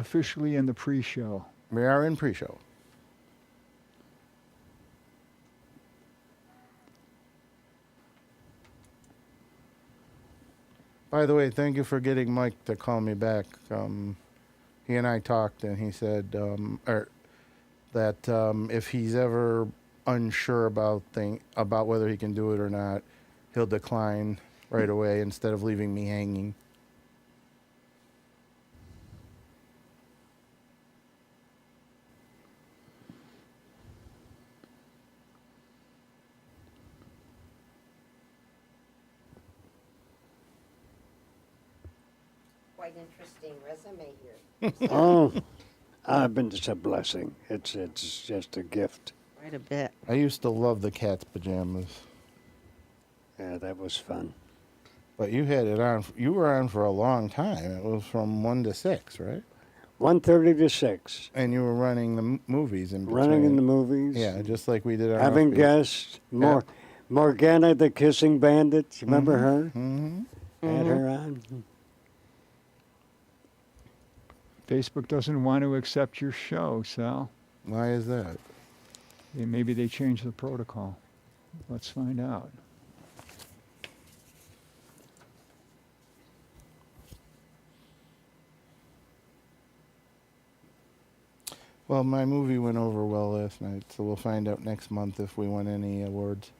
officially in the pre-show. We are in pre-show. By the way, thank you for getting Mike to call me back. He and I talked, and he said that if he's ever unsure about whether he can do it or not, he'll decline right away instead of leaving me hanging. Quite interesting resume here. Oh, I've been just a blessing. It's just a gift. Quite a bit. I used to love the cat's pajamas, Yeah, that was fun. but you had it on. You were on for a long time. It was from 1 to 6, right? 1:30 to 6. And you were running the movies in between. Running in the movies. Yeah, just like we did on Having Offbeat. guests. Morgana, the kissing bandit. You remember her? Mm-hmm. Had her on. Facebook doesn't want to accept your show, Sal. Why is that? Maybe they changed the protocol. Let's find out. Well, my movie went over well last night, so we'll find out next month if we won any awards.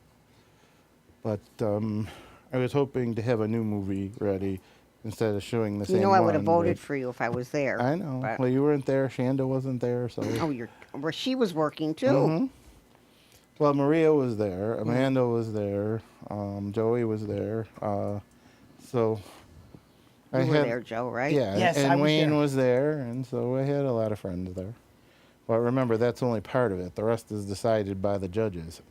But I was hoping to have a new movie ready instead of showing the same You know, one. I would have voted but- for you if I was there. I know. but- Well, you weren't there. Shanda wasn't there, so. Oh, well, she was working too. Mhm. Well, Maria was there. Amanda was there. Joey was there. So. You were there, Joe, right? Yeah, Yes, and I was Wayne there. was there, and so I had a lot of friends there. But remember, that's only part of it. The rest is decided by the judges.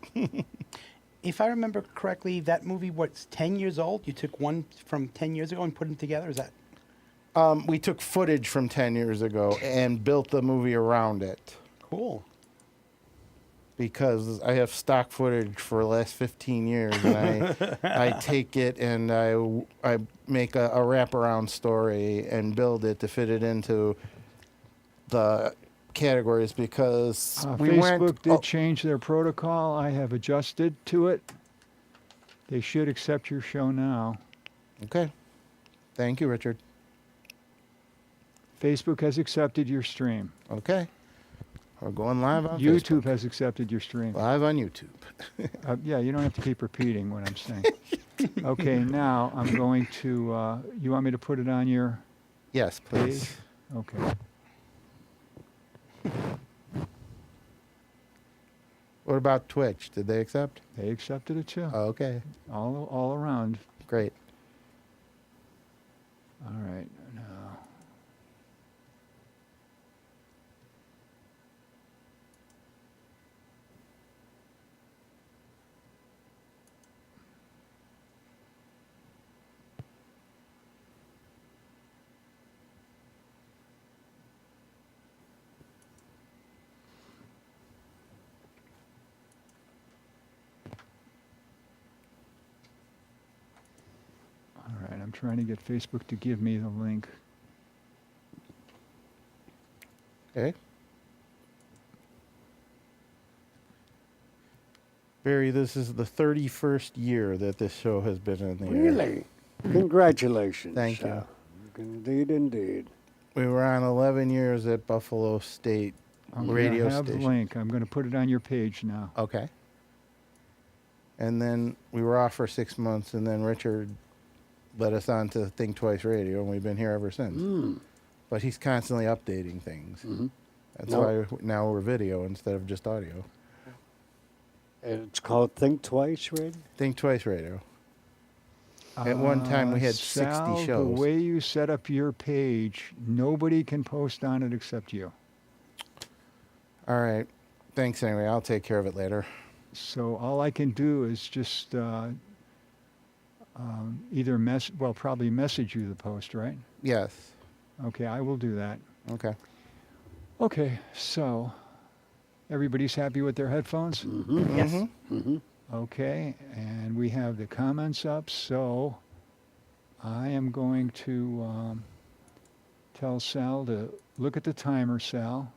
If I remember correctly, that movie was 10 years old. You took one from 10 years ago and put it together. Is that? We took footage from 10 years ago and built the movie around it Cool. because I have stock footage for the last 15 years, and I take it and I make a wraparound story and build it to fit it into the categories because we Facebook went. did change their protocol. I have adjusted to it. They should accept your show now. Okay. Thank you, Richard. Facebook has accepted your stream. Okay. We're going live on YouTube Facebook. has accepted your stream. Live on YouTube. Yeah, you don't have to keep repeating what I'm saying. Okay, now I'm going to, you want me to put it on your Yes, please. page? Okay. What about Twitch? Did they accept? They accepted it too. Okay. All around. Great. All right. Now. All right, I'm trying to get Facebook to give me the link. Okay. Barry, this is the 31st year that this show has been in the air. Really? Congratulations. Thank you. Indeed, indeed. We were on 11 years at Buffalo State radio I have station. the link. I'm going to put it on your page now. Okay. And then we were off for 6 months, and then Richard led us on to Think Twice Radio, and we've been here ever since. Mm. But he's constantly updating things. Mhm. That's No. why now we're video instead of just audio. It's called Think Twice, right? Think Twice Radio. At one time, we had 60 Sal, shows. The way you set up your page, nobody can post on it except you. All right. Thanks anyway. I'll take care of it later. So all I can do is just either probably message you the post, right? Yes. Okay, I will do that. Okay. Okay, so everybody's happy with their headphones? Mm-hmm. Yes. Mm-hmm. Okay, and we have the comments up, so I am going to tell Sal to look at the timer, Sal,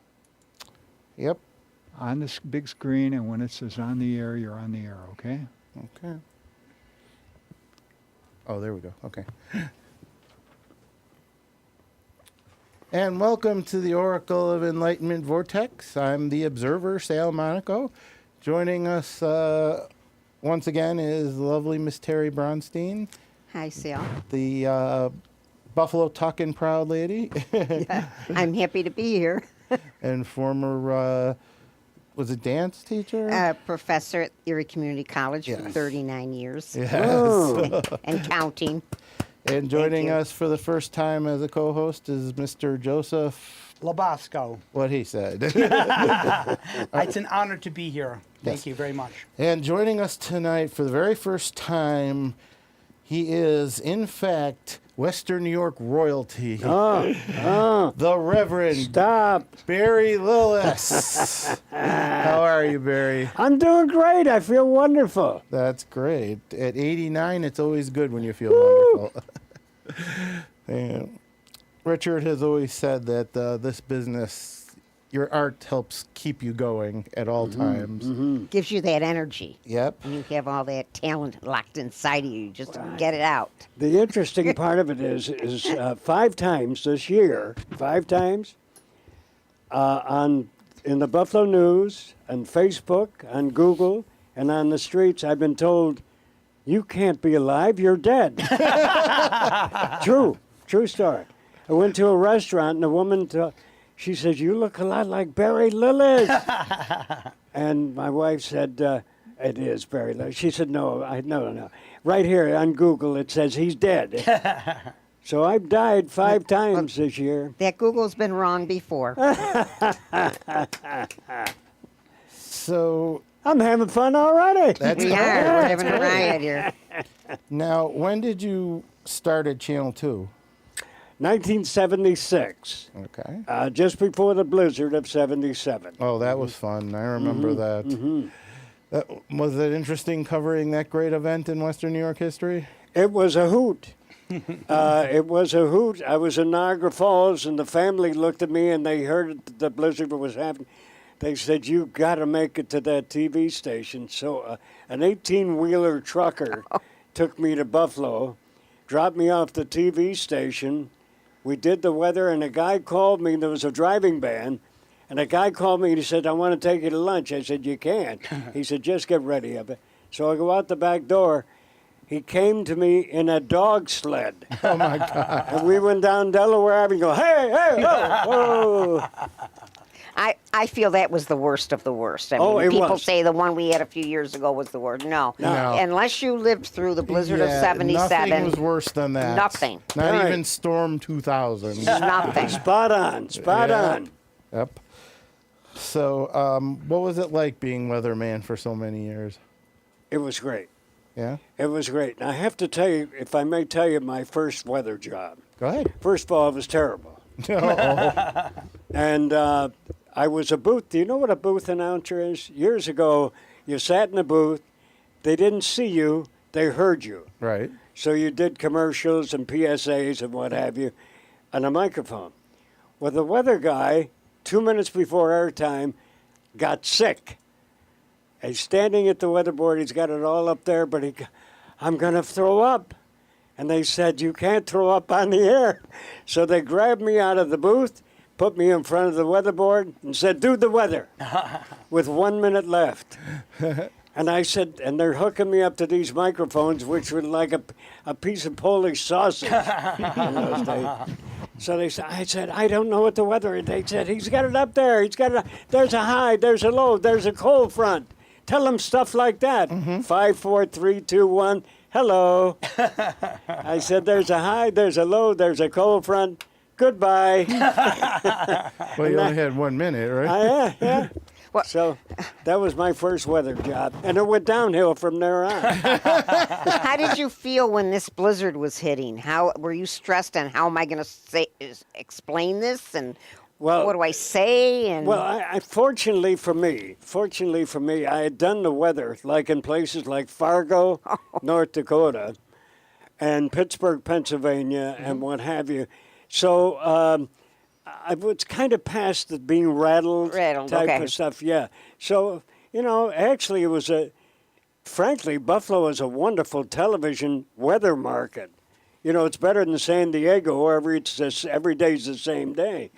Yep. on this big screen, and when it says on the air, you're on the air, okay? Okay. Oh, there we go. Okay. And welcome to the Oracle of Enlightenment Vortex. I'm the observer, Sal Monaco. Joining us once again is the lovely Miss Terry Braunstein, Hi, Sal. the Buffalo Tuckin' Proud lady, I'm happy to be here. and former, was it dance teacher? Professor at Erie Community College for Yes. 39 years Yes. and counting. And joining you. us for the first time as a co-host is Mr. Joseph, Lobosco. what he said. It's an honor to be here. Thank Yes. you very much. And joining us tonight for the very first time, he is, in fact, Western New York royalty. The Reverend Stop. Barry Lillis. How are you, Barry? I'm doing great. I feel wonderful. That's great. At 89, it's always good when you feel wonderful. And Richard has always said that this business, your art helps keep you going at all times. Gives you that energy. Yep. And you have all that talent locked inside of you. You just get it out. The interesting part of it is 5 times this year, 5 times, in the Buffalo News, on Facebook, on Google, and on the streets, I've been told, you can't be alive, you're dead. True story. I went to a restaurant and a woman, she says, you look a lot like Barry Lillis. And my wife said, it is Barry Lillis. She said, no. Right here on Google, it says he's dead. So I've died 5 times this year. That Google's been wrong before. So I'm having fun already. that's We are. We're having a riot here. Now, when did you start at Channel 2? 1976, Okay. just before the blizzard of 77. Oh, that was fun. I remember that. Was it interesting covering that great event in Western New York history? It was a hoot. It was a hoot. I was in Niagara Falls, and the family looked at me, and they heard that the blizzard was happening. They said, you got to make it to that TV station. So an 18-wheeler trucker took me to Buffalo, dropped me off the TV station. We did the weather, and a guy called me. There was a driving ban, and a guy called me, and he said, I want to take you to lunch. I said, you can't. He said, just get ready of it. So I go out the back door. He came to me in a dog sled. Oh, my God. And we went down Delaware Avenue and go, hey, whoa. I feel that was the worst of the worst. I mean, Oh, it people was. say the one we had a few years ago was the worst. No. No. Unless you lived through the blizzard of Yeah, 77. Nothing was worse than that. Nothing. Not Right. even Storm 2000. Nothing. Spot on. Yeah. Yep. So, what was it like being weatherman for so many years? It was great. Yeah? It was great. And I have to tell you, if I may tell you, my first weather job. Go ahead. First of all, it was terrible. Oh, And I was a booth. Do you know what a booth announcer is? Years ago, you sat in a booth. They didn't see you. They heard you. right. So you did commercials and PSAs and what have you on a microphone. Well, the weather guy, 2 minutes before airtime, got sick. He's standing at the weatherboard. He's got it all up there, but I'm going to throw up. And they said, you can't throw up on the air. So they grabbed me out of the booth, put me in front of the weatherboard, and said, do the weather, with 1 minute left. And I said, and they're hooking me up to these microphones, which were like a piece of Polish sausage in those days. So I said, I don't know what the weather is. They said, he's got it up there. There's a high, there's a low, there's a cold front. Tell them stuff like that. 5, 4, 3, 2, 1. Hello. I said, there's a high, there's a low, there's a cold front. Goodbye. Well, you only had 1 minute, right? Yeah. Well- So that was my first weather job. And it went downhill from there on. How did you feel when this blizzard was hitting? How were you stressed on how am I going to explain this and what do I say? And Well, I fortunately for me, I had done the weather like in places like Fargo, North Dakota, and Pittsburgh, Pennsylvania, and what have you. So I was kind of past the being rattled, Rattled, type okay. of stuff. Yeah. So actually, it was frankly, Buffalo is a wonderful television weather market. It's better than San Diego, where every day's the same day.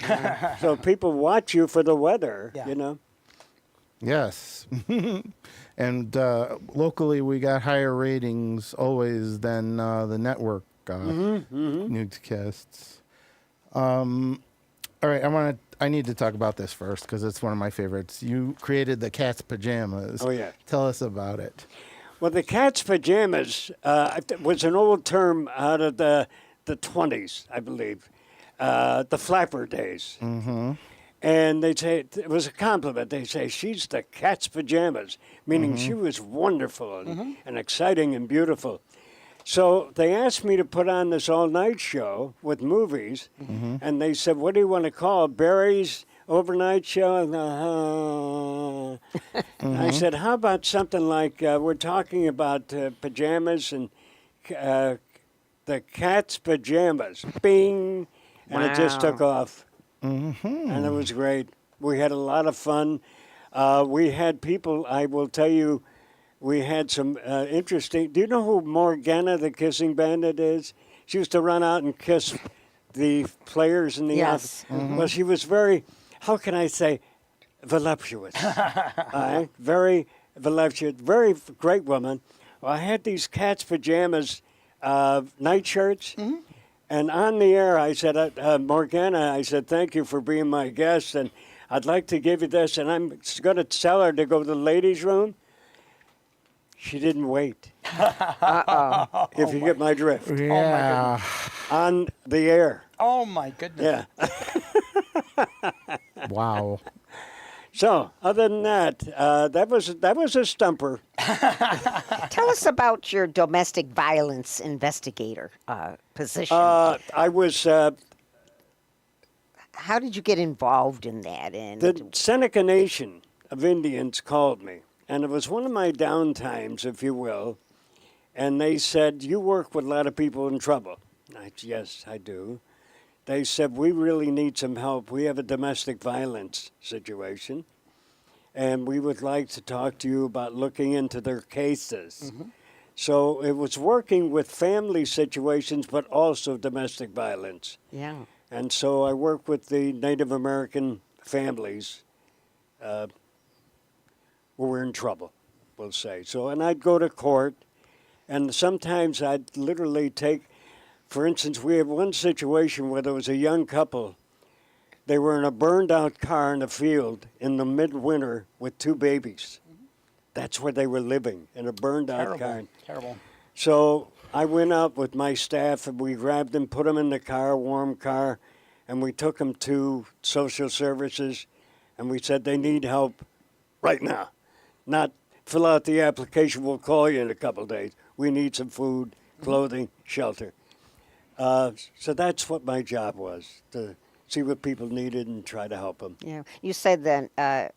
So people watch you for the weather. Yeah. Yes. And locally, we got higher ratings always than the network newscasts. All right, I need to talk about this first because it's one of my favorites. You created the cat's pajamas. Oh, yeah. Tell us about it. Well, the cat's pajamas was an old term out of the 20s, I believe, the flapper days. Mm-hmm. And they'd say, it was a compliment. They'd say, she's the cat's pajamas, meaning she was wonderful and exciting and beautiful. So they asked me to put on this all-night show with movies, and they said, what do you want to call it? Barry's overnight show? And I said, how about something like, we're talking about pajamas and the cat's pajamas. Bing! And it just took off. And it was great. We had a lot of fun. We had people, I will tell you, we had some interesting. Do you know who Morgana the Kissing Bandit is? She used to run out and kiss the players in the Yes. office. Well, she was very, how can I say, voluptuous. Very voluptuous, very great woman. Well, I had these cat's pajamas nightshirts. And on the air, I said, Morgana, I said, thank you for being my guest, and I'd like to give you this, and I'm going to tell her to go to the ladies' room. She didn't wait. If you get my drift. Yeah. On the air. Oh my goodness. Yeah. Wow. So, other than that, that was a stumper. tell us about your domestic violence investigator position. I was How did you get involved in that? And the Seneca Nation of Indians called me, and it was one of my downtimes, if you will. And they said, "You work with a lot of people in trouble." I said, "Yes, I do." They said, "We really need some help. We have a domestic violence situation, and we would like to talk to you about looking into their cases." So it was working with family situations, but also domestic violence. yeah. And so I work with the Native American families who were in trouble, we'll say. So, and I'd go to court, and sometimes I'd literally take, for instance, we had one situation where there was a young couple. They were in a burned out car in a field in the midwinter with two babies. That's where they were living, in a burned out car. Terrible. So I went out with my staff, and we grabbed them, put them in the car, warm car, and we took them to social services, and we said they need help right now. Not fill out the application, we'll call you in a couple of days. We need some food, clothing, shelter. So that's what my job was, to see what people needed and try to help them. Yeah. You said that,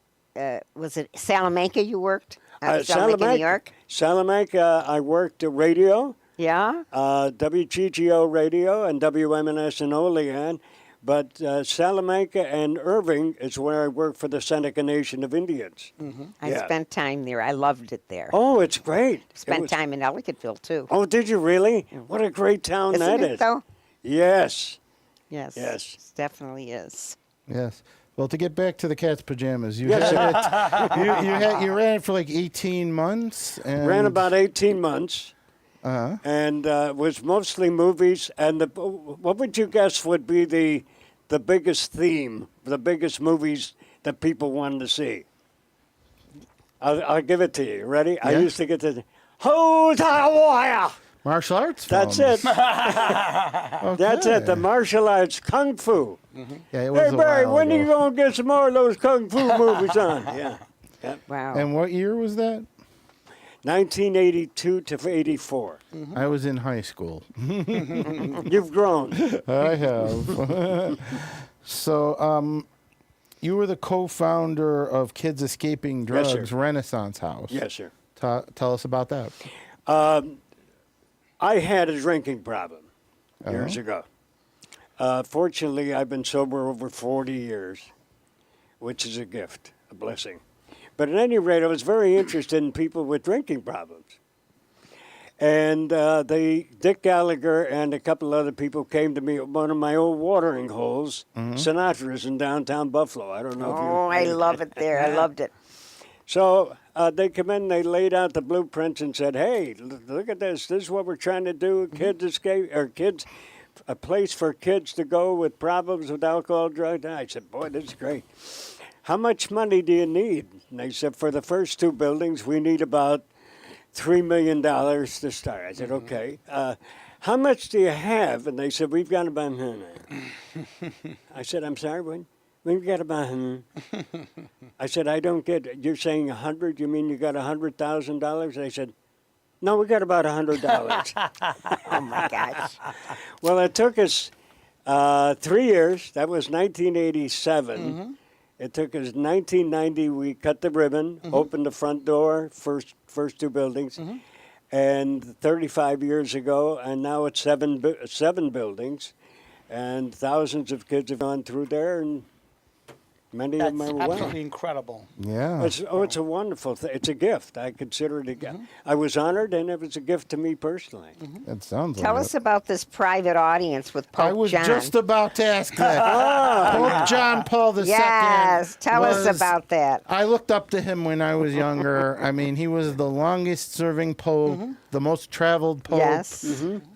was it Salamanca you worked? Salamanca, New York? Salamanca, I worked at radio. Yeah? WGGO radio and WMNS in Olean, but Salamanca and Irving is where I work for the Seneca Nation of Indians. I spent time there. I loved it there. Oh, it's great. Spent time in Ellicottville, too. Oh, did you really? What a great town Isn't that it, is. though? Yes. Yes. Yes. It definitely is. Yes. Well, to get back to the cat's pajamas, you Yes, had it. You ran it for like 18 months. And Ran about 18 months. Uh-huh. And was mostly movies. And what would you guess would be the biggest theme, the biggest movies that people wanted to see? I'll give it to you. Ready? I Yeah. used to get to Hold the wire. Martial arts. That's films. it. That's it. The martial arts, kung fu. Yeah, it was Hey a Barry, while when are ago. you gonna get some more of those kung fu movies on? Yeah. Wow. And what year was that? 1982 to 84. I was in high school. You've grown. I have. So, you were the co-founder of Kids Escaping Yes, sir. Drugs Renaissance House. Yes, sir. Tell us about that. I had a drinking problem years ago. Fortunately, I've been sober over 40 years, which is a gift, a blessing. But at any rate, I was very interested in people with drinking problems. And Dick Gallagher and a couple other people came to me at one of my old watering holes, Sinatra's in downtown Buffalo. I don't know if you... Oh, I love it there. I loved it. So they come in, they laid out the blueprints and said, hey, look at this. This is what we're trying to do. Kids escape, or kids, a place for kids to go with problems with alcohol, drugs. I said, boy, this is great. How much money do you need? And they said, for the first 2 buildings, we need about $3 million to start. I said, okay. How much do you have? And they said, we've got about... I said, I'm sorry, what? We've got about... I said, I don't get it. You're saying 100? You mean you got $100,000? They said, no, we got about $100. Oh, my gosh. Well, it took us 3 years. That was 1987. It took us 1990. We cut the ribbon, opened the front door, first 2 buildings, and 35 years ago, and now it's 7 buildings, and thousands of kids have gone through there, and many That's of them are well. absolutely incredible. Yeah. It's a wonderful thing. It's a gift. I consider it a gift. I was honored, and it was a gift to me personally. It sounds Tell like us it. about this private audience with Pope I was John. just about to ask that. Pope John Paul II. Yes, tell us was- about that. I looked up to him when I was younger. I mean, he was the longest serving pope, the most traveled pope, Yes.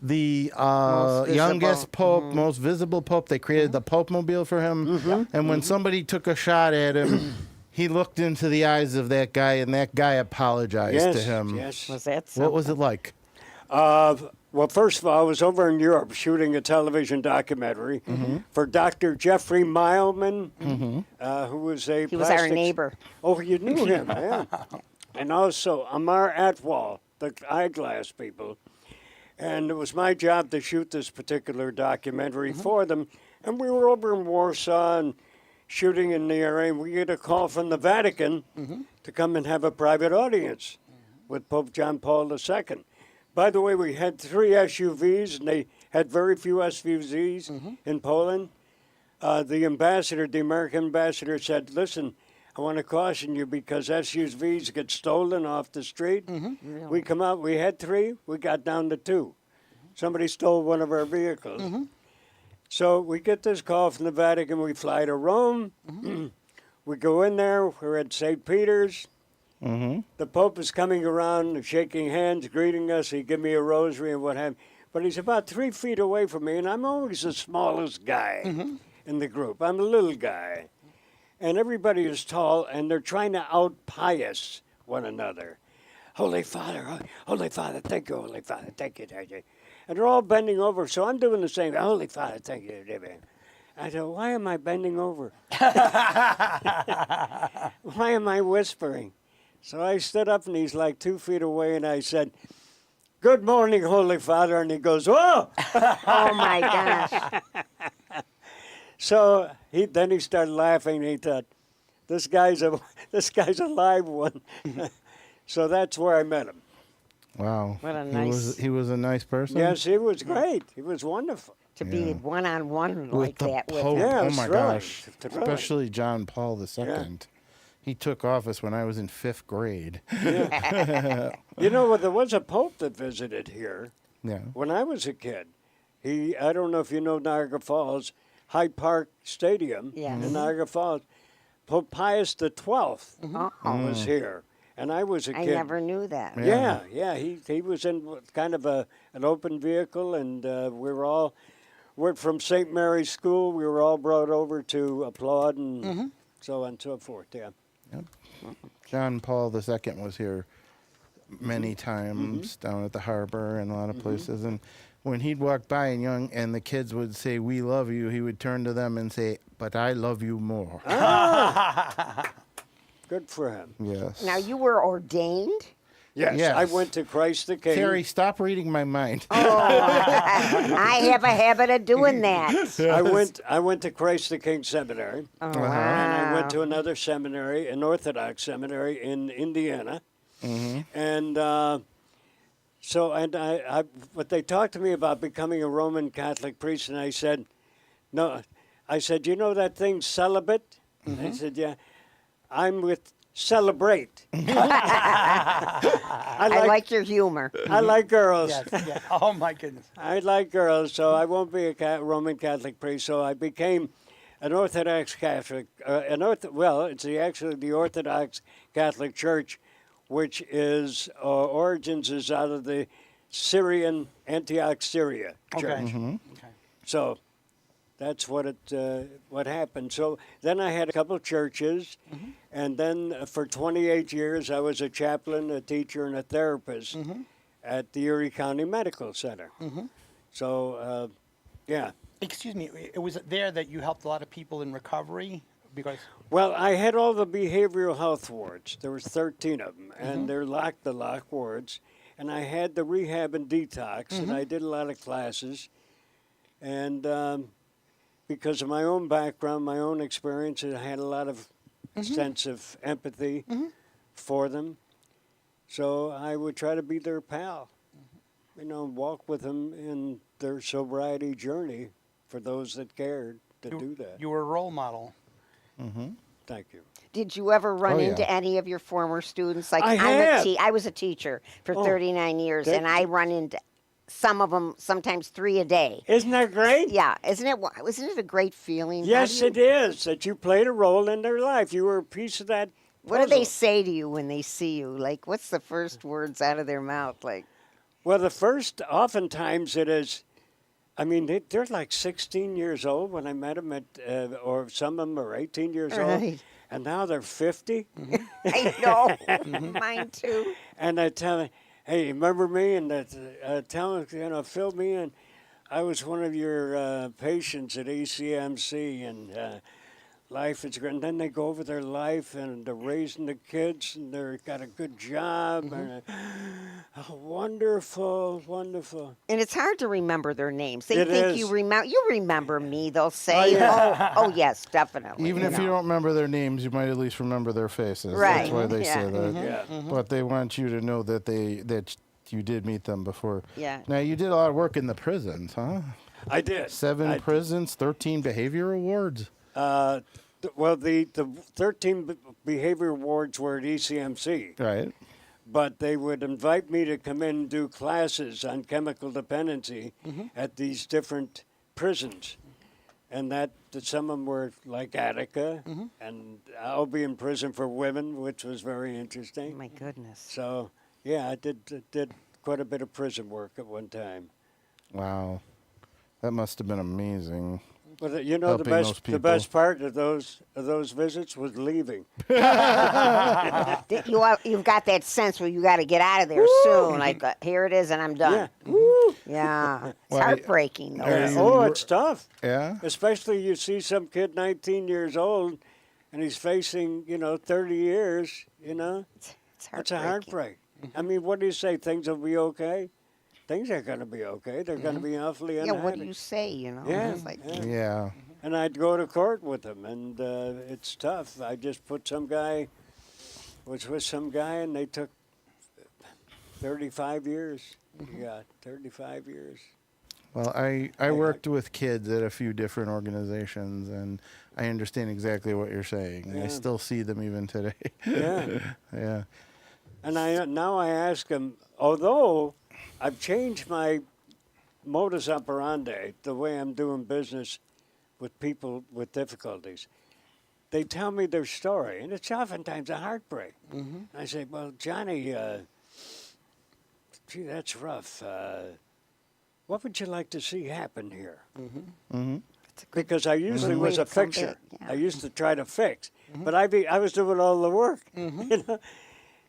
the Most youngest visible. pope, most visible pope. They created the Pope Mobile for him. And when somebody took a shot at him, he looked into the eyes of that guy, and that guy apologized Yes, to him. yes. Was that something? What was it like? Well, first of all, I was over in Europe shooting a television documentary for Dr. Jeffrey Meilman, who was a He was our plastics- neighbor. Oh, you knew him, yeah. And also Amar Atwal, the eyeglass people. And it was my job to shoot this particular documentary for them. And we were over in Warsaw and shooting in the area. We get a call from the Vatican to come and have a private audience with Pope John Paul II. By the way, we had 3 SUVs, and they had very few SUVs in Poland. The ambassador, the American ambassador, said, listen, I want to caution you because SUVs get stolen off the street. We come out, we had 3, we got down to 2. Somebody stole one of our vehicles. So we get this call from the Vatican, we fly to Rome. We go in there, we're at St. Peter's. The Pope is coming around, shaking hands, greeting us. He give me a rosary and what have you. But he's about 3 feet away from me, and I'm always the smallest guy in the group. I'm a little guy. And everybody is tall, and they're trying to out-pious one another. Holy Father, thank you, Holy Father, thank you, thank you. And they're all bending over, so I'm doing the same. Holy Father, thank you. I said, why am I bending over? Why am I whispering? So I stood up, and he's like 2 feet away, and I said, good morning, Holy Father. And he goes, whoa! Oh, my gosh. So then he started laughing, and he thought, this guy's a live one. So that's where I met him. Wow. What a He was a nice person. Yes, he was great. He was wonderful. To be one-on-one like the that with Pope. Yeah, it Oh was my thrilling. gosh. Thrilling. Especially John Paul II. Yeah. He took office when I was in 5th grade. You know, there was a pope that visited here Yeah. when I was a kid. I don't know if you know Niagara Falls, Hyde Park Stadium Yes. in Niagara Falls. Pope Pius XII Uh-oh. was here, and I was a I kid. never knew that. Yeah. He was in kind of an open vehicle, and we're from St. Mary's School. We were all brought over to applaud and so on and so forth. Yeah. John Paul II was here many times down at the harbor and a lot of places. And when he'd walk by and the kids would say, we love you, he would turn to them and say, but I love you more. Good for him. Yes. Now, you were ordained? Yes, I Yes. went to Christ the King. Terry, stop reading my mind. I have a habit of doing that. I went to Christ the King Seminary, Oh, and I went wow. to another seminary, an Orthodox seminary in Indiana, and but they talked to me about becoming a Roman Catholic priest, and I said, No, I said, you know that thing, celibate? I said, yeah. I'm with celebrate. I like your humor. I like girls. Yes. Yeah. Oh my goodness. I like girls, so I won't be a Roman Catholic priest. So I became an Orthodox Catholic. It's actually the Orthodox Catholic Church, which is origins is out of the Syrian Antioch, Syria Okay. church. Okay. So that's what happened. So then I had a couple churches, and then for 28 years I was a chaplain, a teacher, and a therapist at the Erie County Medical Center. So, yeah. Excuse me. It was there that you helped a lot of people in recovery because. Well, I had all the behavioral health wards. There was 13 of them, and they're the lock wards. And I had the rehab and detox, and I did a lot of classes. And because of my own background, my own experiences, I had a lot of sense of empathy for them. So I would try to be their pal, walk with them in their sobriety journey for those that cared to do that. You were a role model. Thank you. Did you ever run Oh, yeah. into any of your former students? Like I have. I was a teacher for 39 years, that- and I run into some of them, sometimes 3 a day. Isn't that great? Yeah, isn't it a great feeling? How Yes, do you- it is, that you played a role in their life. You were a piece of that What do they puzzle. say to you when they see you? Like, what's the first words out of their mouth? Like, Well, oftentimes it is, they're like 16 years old when I met them, or some of them are 18 years old, Right. and now they're 50. I know, mine too. And they tell me, hey, remember me? And tell them, fill me in. I was one of your patients at ACMC, and life is great. And then they go over their life, and they're raising the kids, and they've got a good job, and wonderful, wonderful. And it's hard to remember their names. They It think is. you remember me. They'll say, yeah. oh yes, definitely. Even if you don't remember their names, you might at least remember their faces. Right. That's why they Yeah. say that. Yeah. But they want you to know that you did meet them before. Yeah. Now you did a lot of work in the prisons, huh? I did. 7 I- prisons, 13 behavior awards. Well, the 13 behavior wards were at ECMC, Right. but they would invite me to come in and do classes on chemical dependency at these different prisons. And that some of them were like Attica, and I'll be in prison for women, which was very Oh, interesting. my goodness. So, yeah, I did quite a bit of prison work at one time. Wow. That must have been amazing. But the Helping those the people. best part of those visits was leaving. You've got that sense where you got to get out of there soon. Like, here it is, and I'm done. Yeah. It's Well, heartbreaking, though. Are you- Oh, it's tough. Yeah? Especially you see some kid 19 years old and he's facing, 30 years, It's heartbreaking. It's a heartbreak. I mean, what do you say? Things will be okay? Things are going to be okay. They're going to be awfully Yeah, unhappy. what do you say, Yeah, It's like, yeah. Yeah. And I'd go to court with them, and it's tough. I just was with some guy, and they took 35 years. Yeah, 35 years. Well, I worked with kids at a few different organizations, and I understand exactly what you're saying. I Yeah. still see them even today. Yeah. Yeah. And now I ask them, although I've changed my modus operandi, the way I'm doing business with people with difficulties, they tell me their story, and it's oftentimes a heartbreak. I say, well, Johnny, gee, that's rough. What would you like to see happen here? it's a good Because I usually way was to a come fixer. back, yeah. I used to try to fix, but I was doing all the work.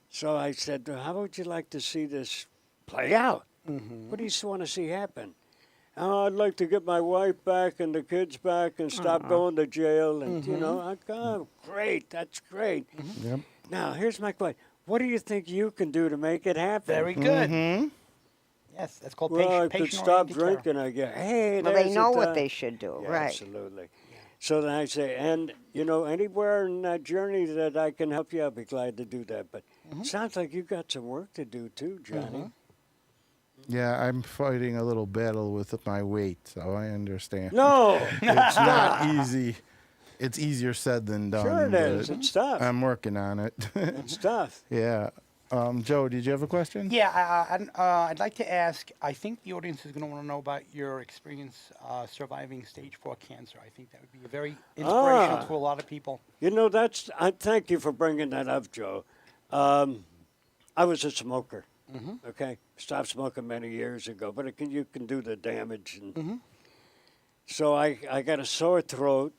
So I said, how would you like to see this play out? What do you want to see happen? Oh, I'd like to get my wife back and the kids back and stop going to jail. And, oh, great, that's great. Yep. Now, here's my question. What do you think you can do to make it happen? Very good. Yes, that's called Well, I could patient stop oriented care. drinking, I guess. Hey, Well, they there's know the what time. they should do, Yeah, right? Absolutely. So then I say, and, anywhere in that journey that I can help you, I'll be glad to do that. But sounds like you got some work to do too, Johnny. Yeah, I'm fighting a little battle with my weight, so I understand. No, It's not easy. It's easier said than done. sure it is. but It's tough. I'm working on it. It's tough. Yeah. Joe, did you have a question? Yeah, I'd like to ask. I think the audience is going to want to know about your experience surviving stage 4 cancer. I think that would be very inspirational to a lot of people. You know, thank you for bringing that up, Joe. I was a smoker. Okay, stopped smoking many years ago, but you can do the damage, and so I got a sore throat,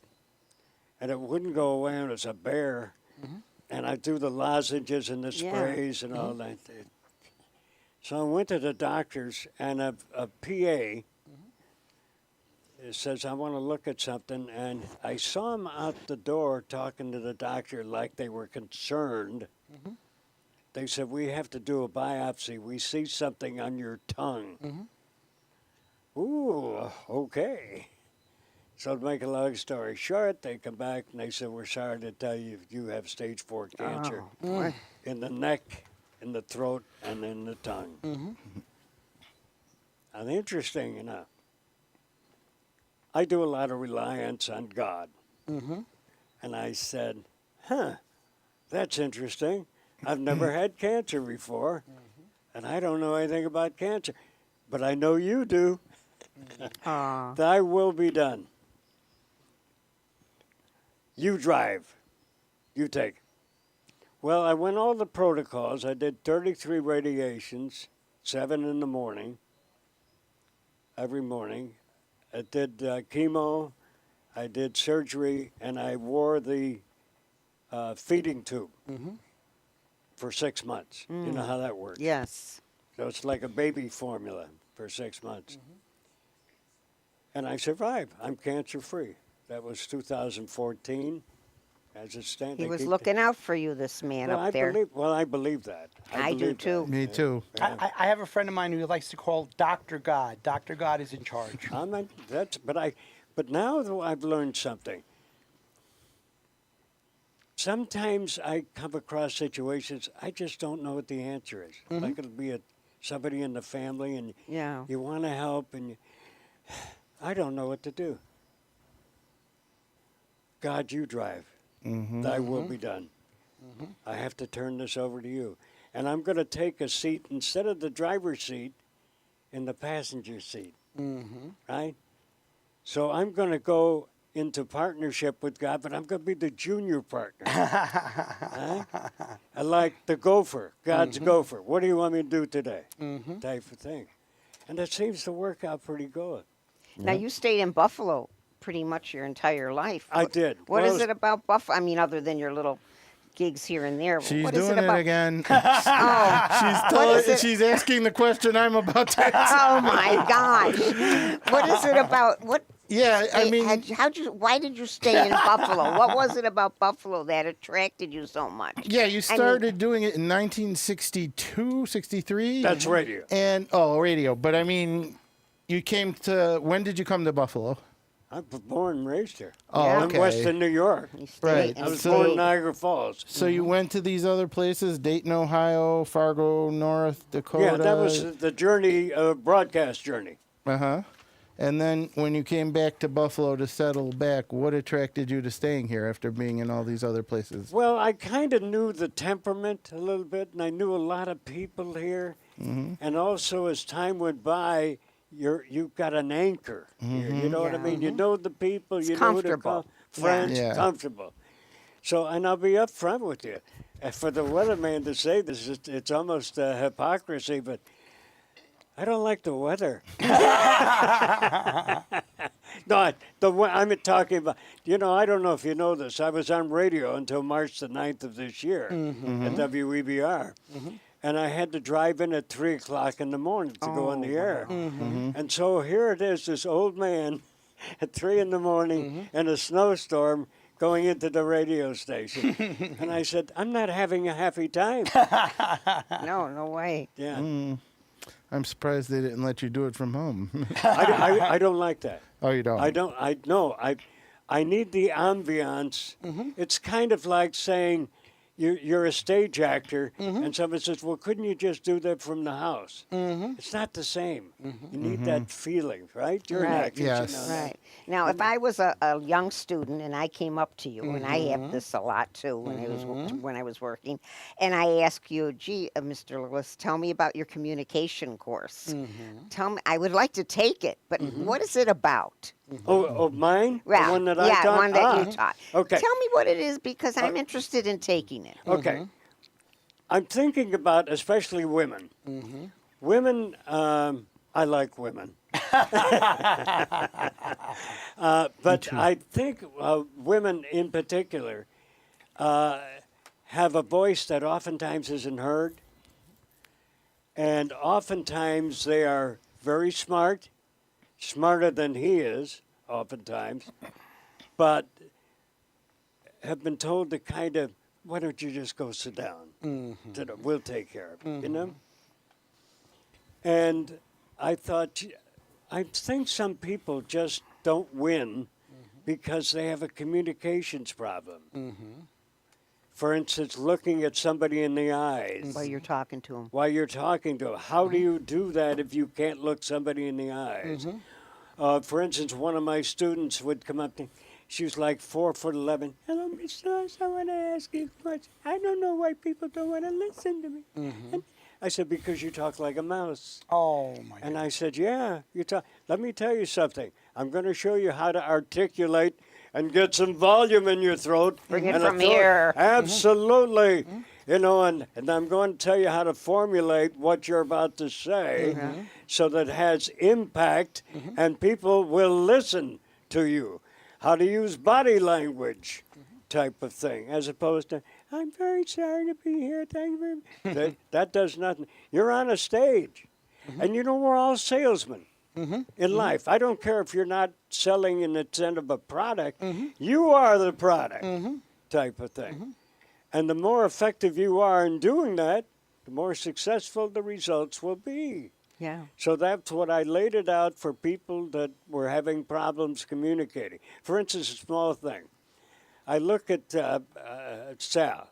and it wouldn't go away. And it was a bear, and I do the lozenges and the Yeah. sprays and all that. So I went to the doctors, and a PA says, I want to look at something, and I saw him out the door talking to the doctor like they were concerned. They said, we have to do a biopsy. We see something on your tongue. Ooh, okay. So to make a long story short, they come back and they said, we're sorry to tell you you have stage 4 cancer in the neck, in the throat, and in the tongue. And interesting enough, I do a lot of reliance on God. And I said, that's interesting. I've never had cancer before, and I don't know anything about cancer, but I know you do. Thy will be done. You drive. You take. Well, I went all the protocols. I did 33 radiations, 7 in the morning, every morning. I did chemo, I did surgery, and I wore the feeding tube for 6 months. You know how that works. Yes. So it's like a baby formula for 6 months. And I survived. I'm cancer-free. That was 2014. As it stands. He was looking out for you, this man up there. I believe that. I do believe too. that. Me too. I have a friend of mine who likes to call Dr. God. Dr. God is in charge. But now though I've learned something. Sometimes I come across situations I just don't know what the answer is. Like it'll be somebody in the family, and Yeah. you want to help, and I don't know what to do. God, you drive. Thy will be done. I have to turn this over to you. And I'm going to take a seat instead of the driver's seat in the passenger seat. Right? So I'm going to go into partnership with God, but I'm going to be the junior partner. Right? I like the gopher, God's gopher. What do you want me to do today? Type of thing. And that seems to work out pretty good. Now, you stayed in Buffalo pretty much your entire life. I did. What Well, is it about Buffalo? I mean, other than your little gigs here and there. She's what is doing it about? again. Oh, She's asking the question I'm about to answer. oh my gosh! What is it about? What? Yeah, I mean, Why did you stay in Buffalo? What was it about Buffalo that attracted you so much? yeah, you started doing it in 1962, 63. That's radio. And, radio. But I mean, you came to, when did you come to Buffalo? I was born and raised here. Oh, Yeah. okay. In Western New York. You stayed Right. and I was So- born in stayed. Niagara Falls. So you went to these other places, Dayton, Ohio, Fargo, North Dakota. Yeah, that was the journey, broadcast journey. Uh-huh. And then when you came back to Buffalo to settle back, what attracted you to staying here after being in all these other places? Well, I kind of knew the temperament a little bit, and I knew a lot of people here. And also, as time went by, you've got an anchor here. You know what I mean? You know the people. You know who to comfortable. call friends. Yeah. Comfortable. So, and I'll be up front with you. For the weatherman to say this, it's almost hypocrisy, but I don't like the weather. No, I'm talking about, I don't know if you know this. I was on radio until March the 9th of this year at WEBR. And I had to drive in at 3 o'clock in the morning to go on the air. And so here it is, this old man at 3 in the morning in a snowstorm going into the radio station. And I said, I'm not having a happy time. No way. Yeah. I'm surprised they didn't let you do it from home. I don't like that. Oh, you don't? I need the ambiance. It's kind of like saying, you're a stage actor, and someone says, "Well, couldn't you just do that from the house?" It's not the same. You need that feeling, right? You're an Right. actor, you Yes. know that. Right. Now, if I was a young student and I came up to you, and I have this a lot too when I was working, and I ask you, "Gee, Mr. Lillis, tell me about your communication course. Tell me, I would like to take it, but what is it about?" Oh, mine? Yeah, The one that I yeah, taught? one that you taught. Okay. Tell me what it is because I'm interested in taking it. Okay. I'm thinking about especially women. Women, I like women. But I think women in particular have a voice that oftentimes isn't heard. And oftentimes they are very smart, smarter than he is, oftentimes, but have been told to kind of, why don't you just go sit down? We'll take care of it, you know? And I thought, I think some people just don't win because they have a communications problem. For instance, looking at somebody in the eyes While you're talking to them. while you're talking to them. How do you do that if you can't look somebody in the eyes? For instance, one of my students would come up to me. She was like 4'11". "Hello, Miss Lewis, I want to ask you a question. I don't know why people don't want to listen to me." And I said, "Because you talk like a mouse." Oh my And God. I said, "Yeah, you talk. Let me tell you something. I'm going to show you how to articulate and get some volume in your throat. Bring it and a from throat." here. Absolutely. You know, and I'm going to tell you how to formulate what you're about to say so that it has impact and people will listen to you. How to use body language type of thing, as opposed to, "I'm very sorry to be here. Thank you very much." That does nothing. You're on a stage. And you know, we're all salesmen in life. I don't care if you're not selling in the sense of a product. You are the product type of thing. And the more effective you are in doing that, the more successful the results will be. Yeah. So that's what I laid it out for people that were having problems communicating. For instance, a small thing. I look at Sal,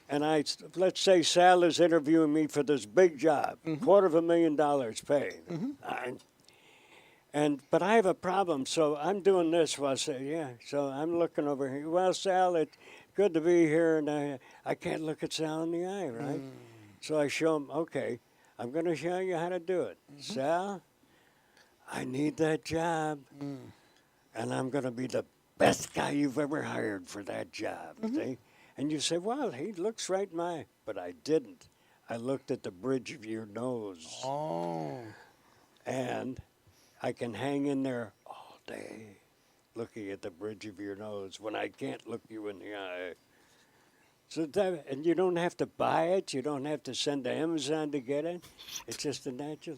and let's say Sal is interviewing me for this big job, $250,000 paid. But I have a problem, so I'm doing this while I say, yeah. So I'm looking over here. "Well, Sal, it's good to be here, and I can't look at Sal in the eye, right?" So I show him, "Okay, I'm going to show you how to do it. Sal, I need that job, and I'm going to be the best guy you've ever hired for that job." See? And you say, "Well, he looks right in my," but I didn't. I looked at the bridge of your nose. Oh. And I can hang in there all day looking at the bridge of your nose when I can't look you in the eye. So that, and you don't have to buy it. You don't have to send to Amazon to get it. It's just a natural,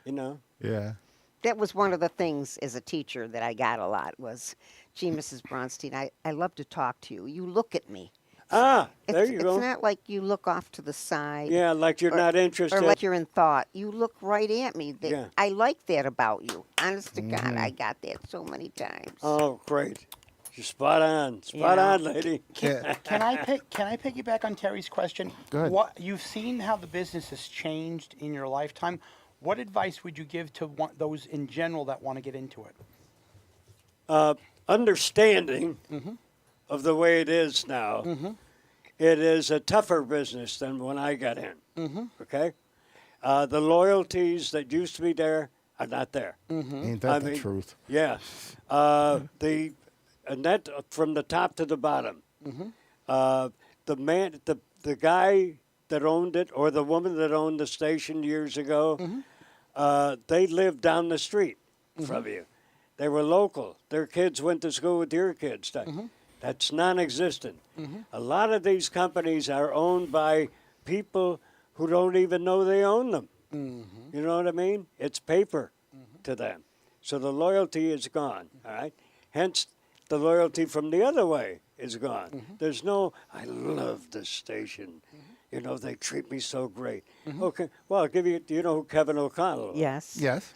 you know. Yeah. That was one of the things as a teacher that I got a lot was, "Gee, Mrs. Braunstein, I love to talk to you. You look at me." There you go. It's not like you look off to the side. Yeah, like you're or- not interested. Or like you're in thought. You look right at me. Yeah. I like that about you. Honest to God, I got that so many times. Oh, great. You're spot on. Spot Yeah. on, lady. Yeah. Can I piggyback on Terry's question? Go ahead. What you've seen how the business has changed in your lifetime. What advice would you give to those in general that want to get into it? Understanding of the way it is now, it is a tougher business than when I got in. Okay? The loyalties that used to be there are not there. Ain't that I the mean, truth? Yeah. And that from the top to the bottom. The guy that owned it or the woman that owned the station years ago, they lived down the street from you. They were local. Their kids went to school with your kids. That's non-existent. A lot of these companies are owned by people who don't even know they own them. You know what I mean? It's paper to them. So the loyalty is gone, all right? Hence, the loyalty from the other way is gone. There's no, "I love this station. You know, they treat me so great." Okay, well, I'll give you, do you know who Kevin O'Connell is? Yes. Yes.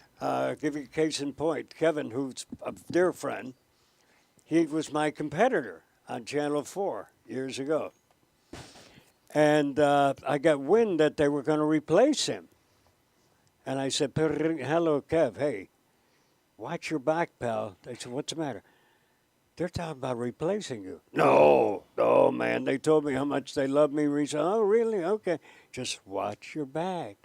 Give you a case in point. Kevin, who's a dear friend, he was my competitor on Channel 4 years ago. And I got wind that they were going to replace him. And I said, hello, Kev, hey, watch your back, pal. They said, what's the matter? They're talking about replacing you. No, man. They told me how much they love me. We said, oh, really? Okay. Just watch your back.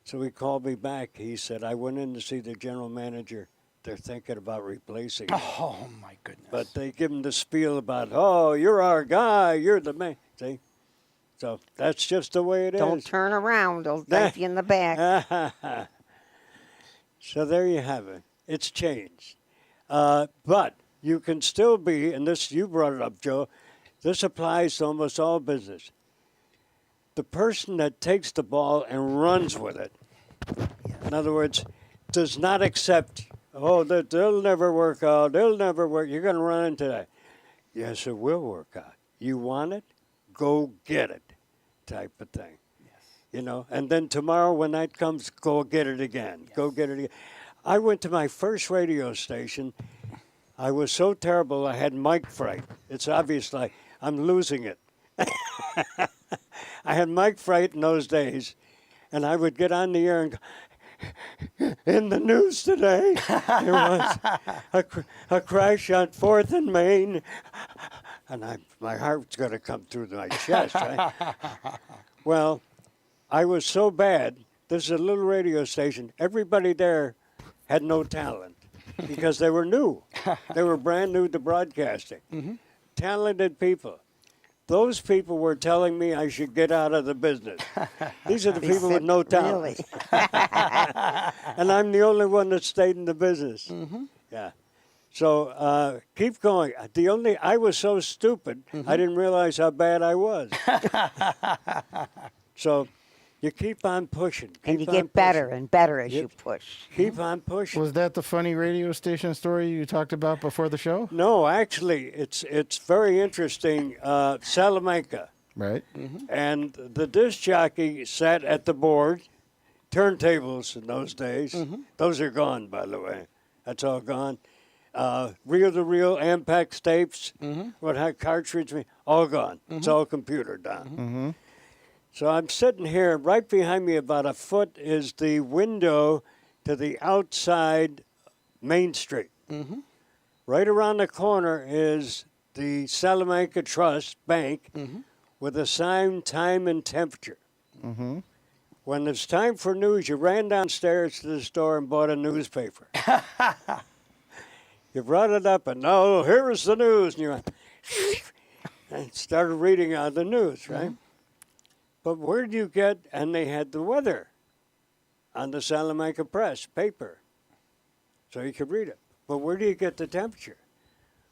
So he called me back. He said, I went in to see the general manager. They're thinking about replacing you. Oh, my goodness. But they give him the spiel about, oh, you're our guy. You're the man. See? So that's just the way it is. Don't turn around. They'll knife you in the back. So there you have it. It's changed. But you can still be, and this, you brought it up, Joe, this applies to almost all business. The person that takes the ball and runs with it, in other words, does not accept, oh, they'll never work out, they'll never work, you're going to run into that. Yes, it will work out. You want it? Go get it, type of thing. Yes. You know, and then tomorrow when that comes, go get it again. Yes. Go get it again. I went to my first radio station. I was so terrible, I had mic fright. It's obvious like I'm losing it. I had mic fright in those days, and I would get on the air and go, in the news today, there was a crash on 4th and Main. And my heart's going to come through my chest, right? Well, I was so bad. This is a little radio station. Everybody there had no talent because they were new. They were brand new to broadcasting. Mm-hmm. Talented people. Those people were telling me I should get out of the business. These are the people with no talent. Really? And I'm the only one that stayed in the business. Mm-hmm. Yeah. So keep going. I was so stupid, I didn't realize how bad I was. So you keep on pushing. And you keep on get better pushing. and better as Yep. you push. Keep on pushing. Was that the funny radio station story you talked about before the show? No, actually, it's very interesting. Salamanca. Right. And the disc jockey sat at the board, turntables in those days. Those are gone, by the way. That's all gone. Reel-to-reel Ampex tapes, what had cartridge, all gone. It's all computer done. So I'm sitting here, right behind me about a foot is the window to the outside Main Street. Right around the corner is the Salamanca Trust Bank with a sign, time, and temperature. When it's time for news, you ran downstairs to the store and bought a newspaper. You brought it up, and no, here is the news. And you went, and started reading out the news, right? But where do you get, and they had the weather on the Salamanca Press paper, so you could read it. But where do you get the temperature?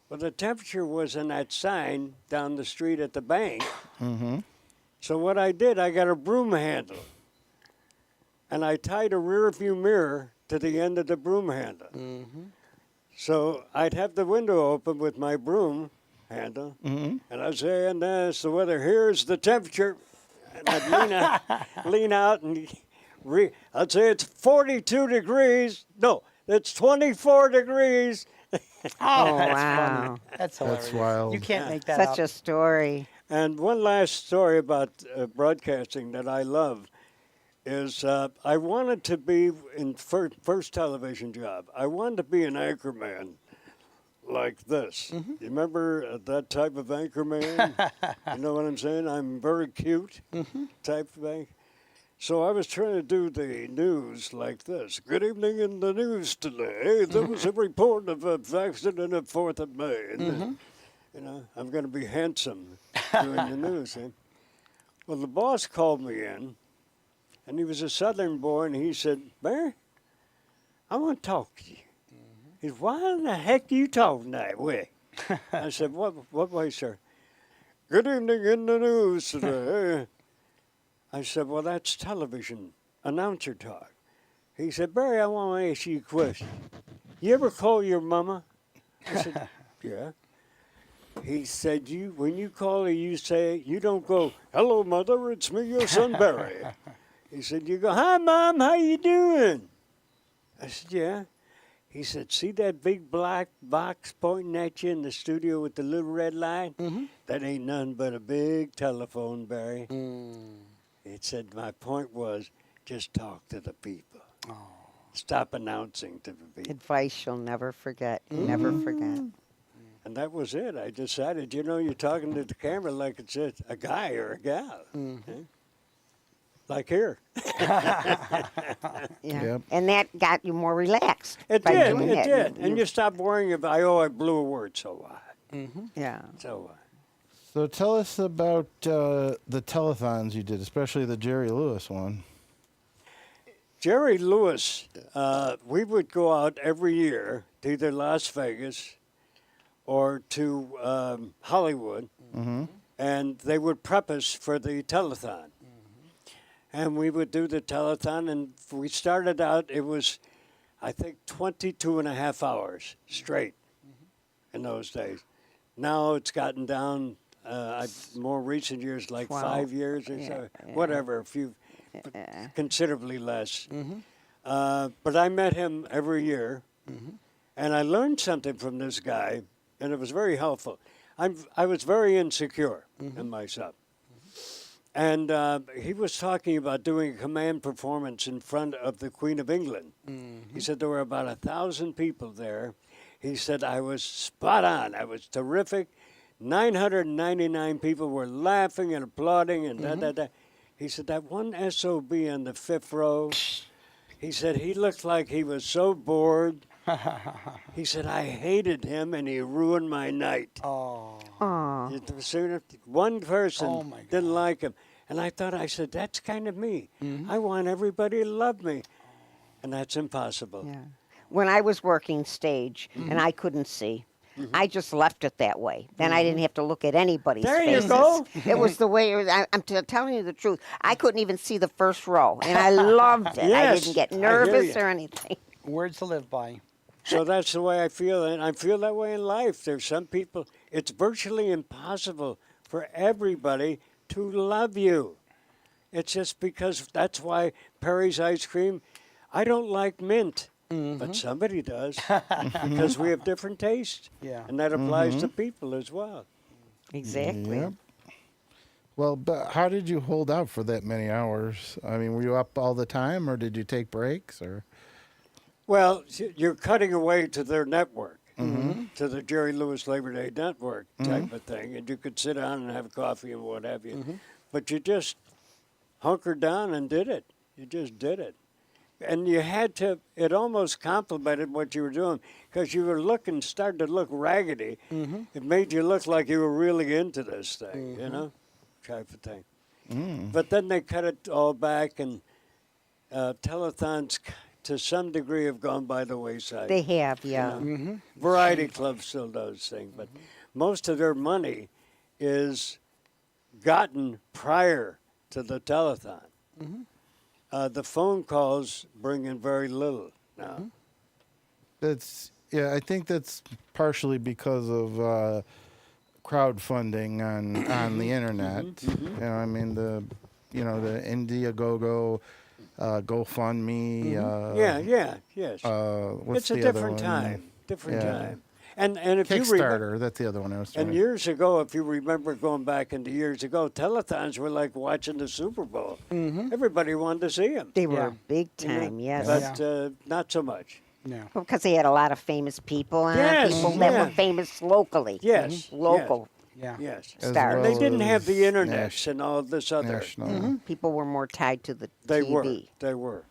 Well, the temperature was in that sign down the street at the bank. So what I did, I got a broom handle, and I tied a rear view mirror to the end of the broom handle. So I'd have the window open with my broom handle, and I'd say, and that's the weather. Here's the temperature. And I'd lean out and I'd say it's 42 degrees. No, it's 24 degrees. Oh, wow. that's funny. That's hilarious. That's wild. You can't make that Such up. a story. And one last story about broadcasting that I love is I wanted to be in first television job. I wanted to be an anchorman like this. You remember that type of anchorman? You know what I'm saying? I'm very cute type of anchor. So I was trying to do the news like this. Good evening in the news today. There was a report of an accident at 4th of May. And you know, I'm going to be handsome doing the news. Eh? Well, the boss called me in, and he was a Southern boy, and he said, Barry, I want to talk to you. He said, why in the heck are you talking that way? I said, what way, sir? Good evening in the news today. I said, well, that's television announcer talk. He said, Barry, I want to ask you a question. You ever call your mama? I said, yeah. He said, when you call her, you say, you don't go, hello, mother, it's me, your son, Barry. He said, you go, hi, Mom, how you doing? I said, yeah. He said, see that big black box pointing at you in the studio with the little red light? That ain't nothing but a big telephone, Barry. It said, my point was, just talk to the people. Stop announcing to the people. Advice you'll never forget. Never forget. And that was it. I decided, you're talking to the camera like it's a guy or a gal. Okay? Like here. Yeah. Yep. And that got you more relaxed. It by did, doing it that. did. And you stop worrying about, I blew a word, so what? Yeah. So what? So tell us about the telethons you did, especially the Jerry Lewis one. Jerry Lewis, we would go out every year to either Las Vegas or to Hollywood, and they would prep us for the telethon. And we would do the telethon, and we started out, it was, I think, 22 and a half hours straight in those days. Now it's gotten down, more recent years, like 12. 5 years or so, whatever, a few, considerably less. But I met him every year, and I learned something from this guy, and it was very helpful. I was very insecure in myself. And he was talking about doing a command performance in front of the Queen of England. He said there were about 1,000 people there. He said I was spot on. I was terrific. 999 people were laughing and applauding and da-da-da. He said that one SOB on the 5th row, he said he looked like he was so bored. He said, I hated him and he ruined my night. Oh. Aw. One person Oh, my didn't like him. And I said, that's kind of me. I want everybody to love me. And that's impossible. Yeah. When I was working stage and I couldn't see, I just left it that way. Then I didn't have to look at anybody's There you faces. go. It was the way it was. I'm telling you the truth. I couldn't even see the first row, and I loved it. I Yes, didn't get I hear nervous you. or anything. Words to live by. So that's the way I feel, and I feel that way in life. There's some people, it's virtually impossible for everybody to love you. It's just because that's why Perry's ice cream, I don't like mint, but somebody does because we have different tastes. Yeah. And that applies to people as well. Exactly. Yep. Well, but how did you hold out for that many hours? I mean, were you up all the time, or did you take breaks, or? Well, you're cutting away to their network, to the Jerry Lewis Labor Day Network type of thing, and you could sit down and have coffee and what have you. But you just hunkered down and did it. You just did it. And you had to, it almost complemented what you were doing because you were starting to look raggedy. It made you look like you were really into this thing, type of thing. But then they cut it all back, and telethons to some degree have gone by the wayside. They have, yeah. Variety Club still does things, but most of their money is gotten prior to the telethon. The phone calls bring in very little now. I think that's partially because of crowdfunding on the internet. I mean the Indiegogo, GoFundMe. Yes. What's It's a the other different one? time. Different Yeah. time. And if you remember, Kickstarter, that's the other one I was and trying. years ago, if you remember going back into years ago, telethons were like watching the Super Bowl. Everybody wanted to see them. They were Yeah. big time, yes. But not so much. Yeah. Because they had a lot of famous people on, Yes, people that yeah. were famous locally. Yes, Local Yeah. Yes. As stars. They well didn't have the as internet and all this other. national. People were more tied to the They TV. were. They were.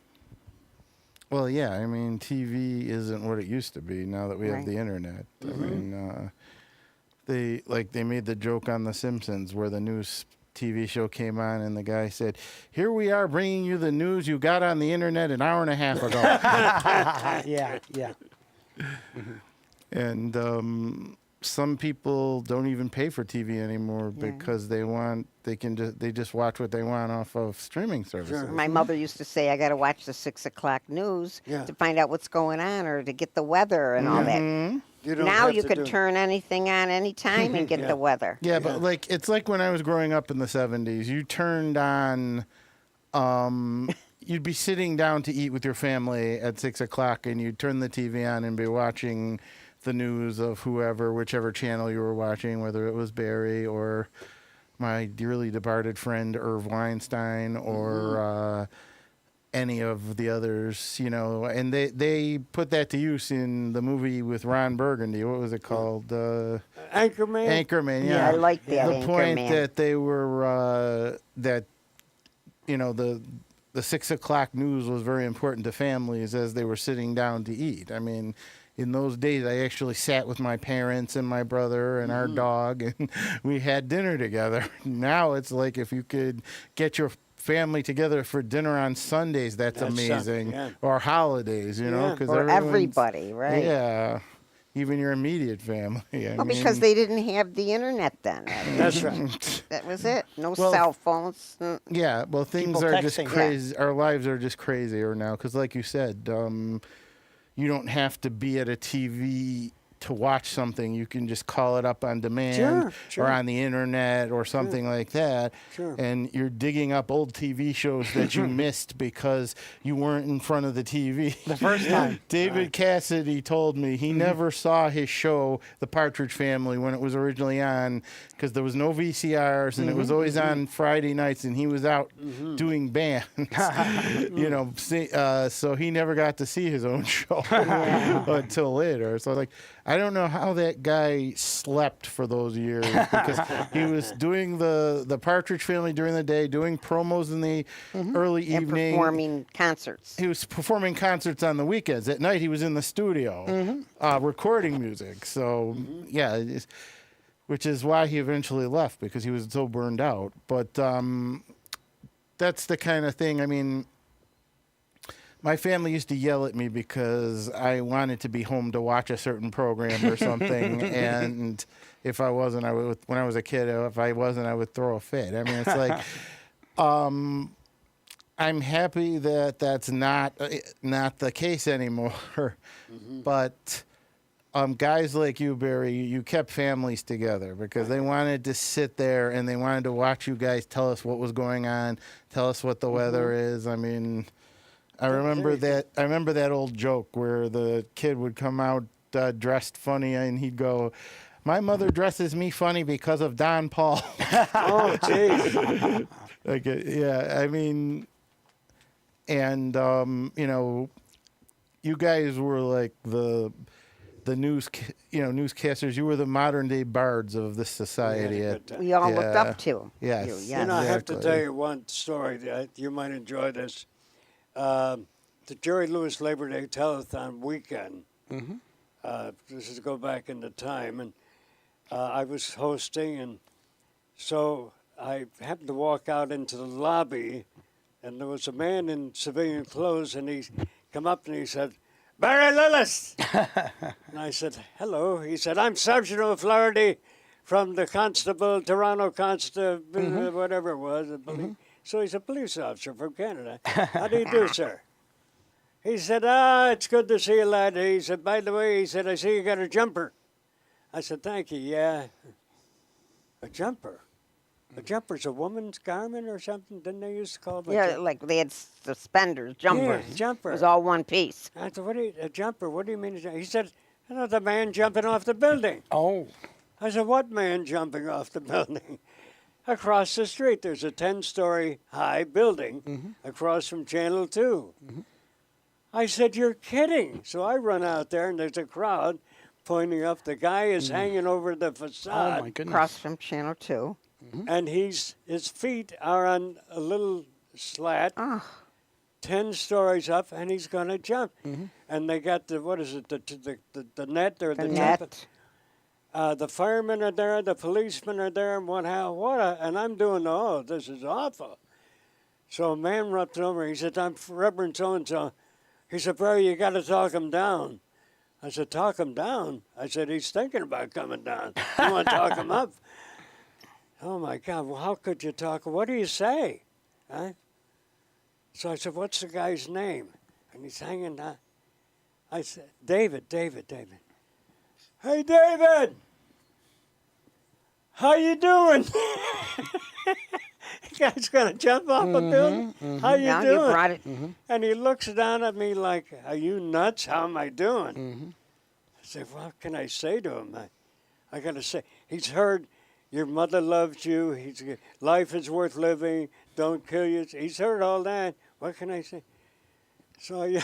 Well, yeah, I mean, TV isn't what it used to be now that we have Right. the internet. I mean, they made the joke on The Simpsons where the news TV show came on and the guy said, "Here we are bringing you the news you got on the internet an hour and a half ago." Yeah. Yeah. And some people don't even pay for TV anymore Yeah. because they just watch what they want off of streaming services. My mother used to say, I got to watch the 6 o'clock news Yeah. to find out what's going on or to get the weather and all that. You don't Now have you to could do- turn anything on anytime and get Yeah. the weather. Yeah, but it's like when I was growing up in the 70s. You turned on you'd be sitting down to eat with your family at 6 o'clock, and you'd turn the TV on and be watching the news of whoever, whichever channel you were watching, whether it was Barry or my dearly departed friend Irv Weinstein or any of the others, you know. And they put that to use in the movie with Ron Burgundy. What was it called? Anchorman? Anchorman, Yeah, yeah. I like that The point Anchorman. that they were, that, you know, the 6 o'clock news was very important to families as they were sitting down to eat. I mean, in those days, I actually sat with my parents and my brother and our dog, and we had dinner together. Now it's like if you could get your family together for dinner on Sundays, that's amazing. Yeah. Or holidays, you know, Yeah. because Or everybody, right? Yeah, even your immediate family. Well, because they didn't have the internet then. That's right. That was it. No Well, cell phones. Yeah, well, things People are just texting. crazy. Our lives are just crazier now because, like you said, you don't have to be at a TV to watch something. You can just call it up on demand Sure. or on the internet or something like that. Sure. And you're digging up old TV shows that you missed because you weren't in front of the TV. The first time. David Cassidy told me he never saw his show, The Partridge Family, when it was originally on because there was no VCRs and it was always on Friday nights and he was out doing bands, you know, so he never got to see his own show until later. So like, I don't know how that guy slept for those years because he was doing the Partridge Family during the day, doing promos in the early And evening. performing concerts. He was performing concerts on the weekends. At night, he was in the studio recording music. So, yeah, which is why he eventually left because he was so burned out. But that's the kind of thing, I mean, my family used to yell at me because I wanted to be home to watch a certain program or something. And if I wasn't, I would, when I was a kid, if I wasn't, I would throw a fit. I mean, it's like, I'm happy that that's not the case anymore. But guys like you, Barry, you kept families together because they wanted to sit there and they wanted to watch you guys tell us what was going on, tell us what the weather is. I mean, I remember that old joke where the kid would come out dressed funny and he'd go, "My mother dresses me funny because of Don Paul." Oh, jeez. Like, yeah, I mean, and you know, you guys were like the newscasters. You were the modern day bards of this society. We all looked Yeah. up to Yes. you. You Yes. You know, I have to Exactly. tell you one story that you might enjoy this. The Jerry Lewis Labor Day Telethon weekend. This is go back in the time, and I was hosting, and so I happened to walk out into the lobby, and there was a man in civilian clothes, and he come up and he said, "Barry Lillis." And I said, "Hello." He said, "I'm Sergeant O'Flaherty from the Constable, Toronto Constable, whatever it was." So he's a police officer from Canada. "How do you do, sir?" He said, "It's good to see you, lad." He said, "By the way," he said, "I see you got a jumper." I said, "Thank you, yeah." A jumper? A jumper's a woman's garment or something? Didn't they used to call it Yeah, like they had suspenders, jumpers. Yeah, jumper. It was all one piece. I said, a jumper? What do you mean? He said, "The man jumping off the building." Oh. I said, "What man jumping off the building?" Across the street, there's a 10-story high building across from Channel 2. I said, "You're kidding." So I run out there, and there's a crowd pointing up. The guy is hanging over the facade. Oh, my goodness. Across from Channel 2. And his feet are on a little slat, 10 stories up, and he's going to jump. And they got the net or The the net. jump. The firemen are there, the policemen are there, and and I'm doing, this is awful. So a man runs over, he said, "I'm Reverend so-and-so." He said, "Barry, you got to talk him down." I said, "Talk him down?" I said, "He's thinking about coming down. You want to talk him up?" Oh, my God, well, how could you talk? What do you say? Huh? So I said, "What's the guy's name?" And he's hanging down. I said, David. "Hey, David, how you doing?" guy's going to jump off a building? How you Now doing? you brought it. And he looks down at me like, are you nuts? How am I doing? I said, what can I say to him? I got to say, he's heard your mother loves you. Life is worth living. Don't kill you. He's heard all that. What can I say? So, yeah.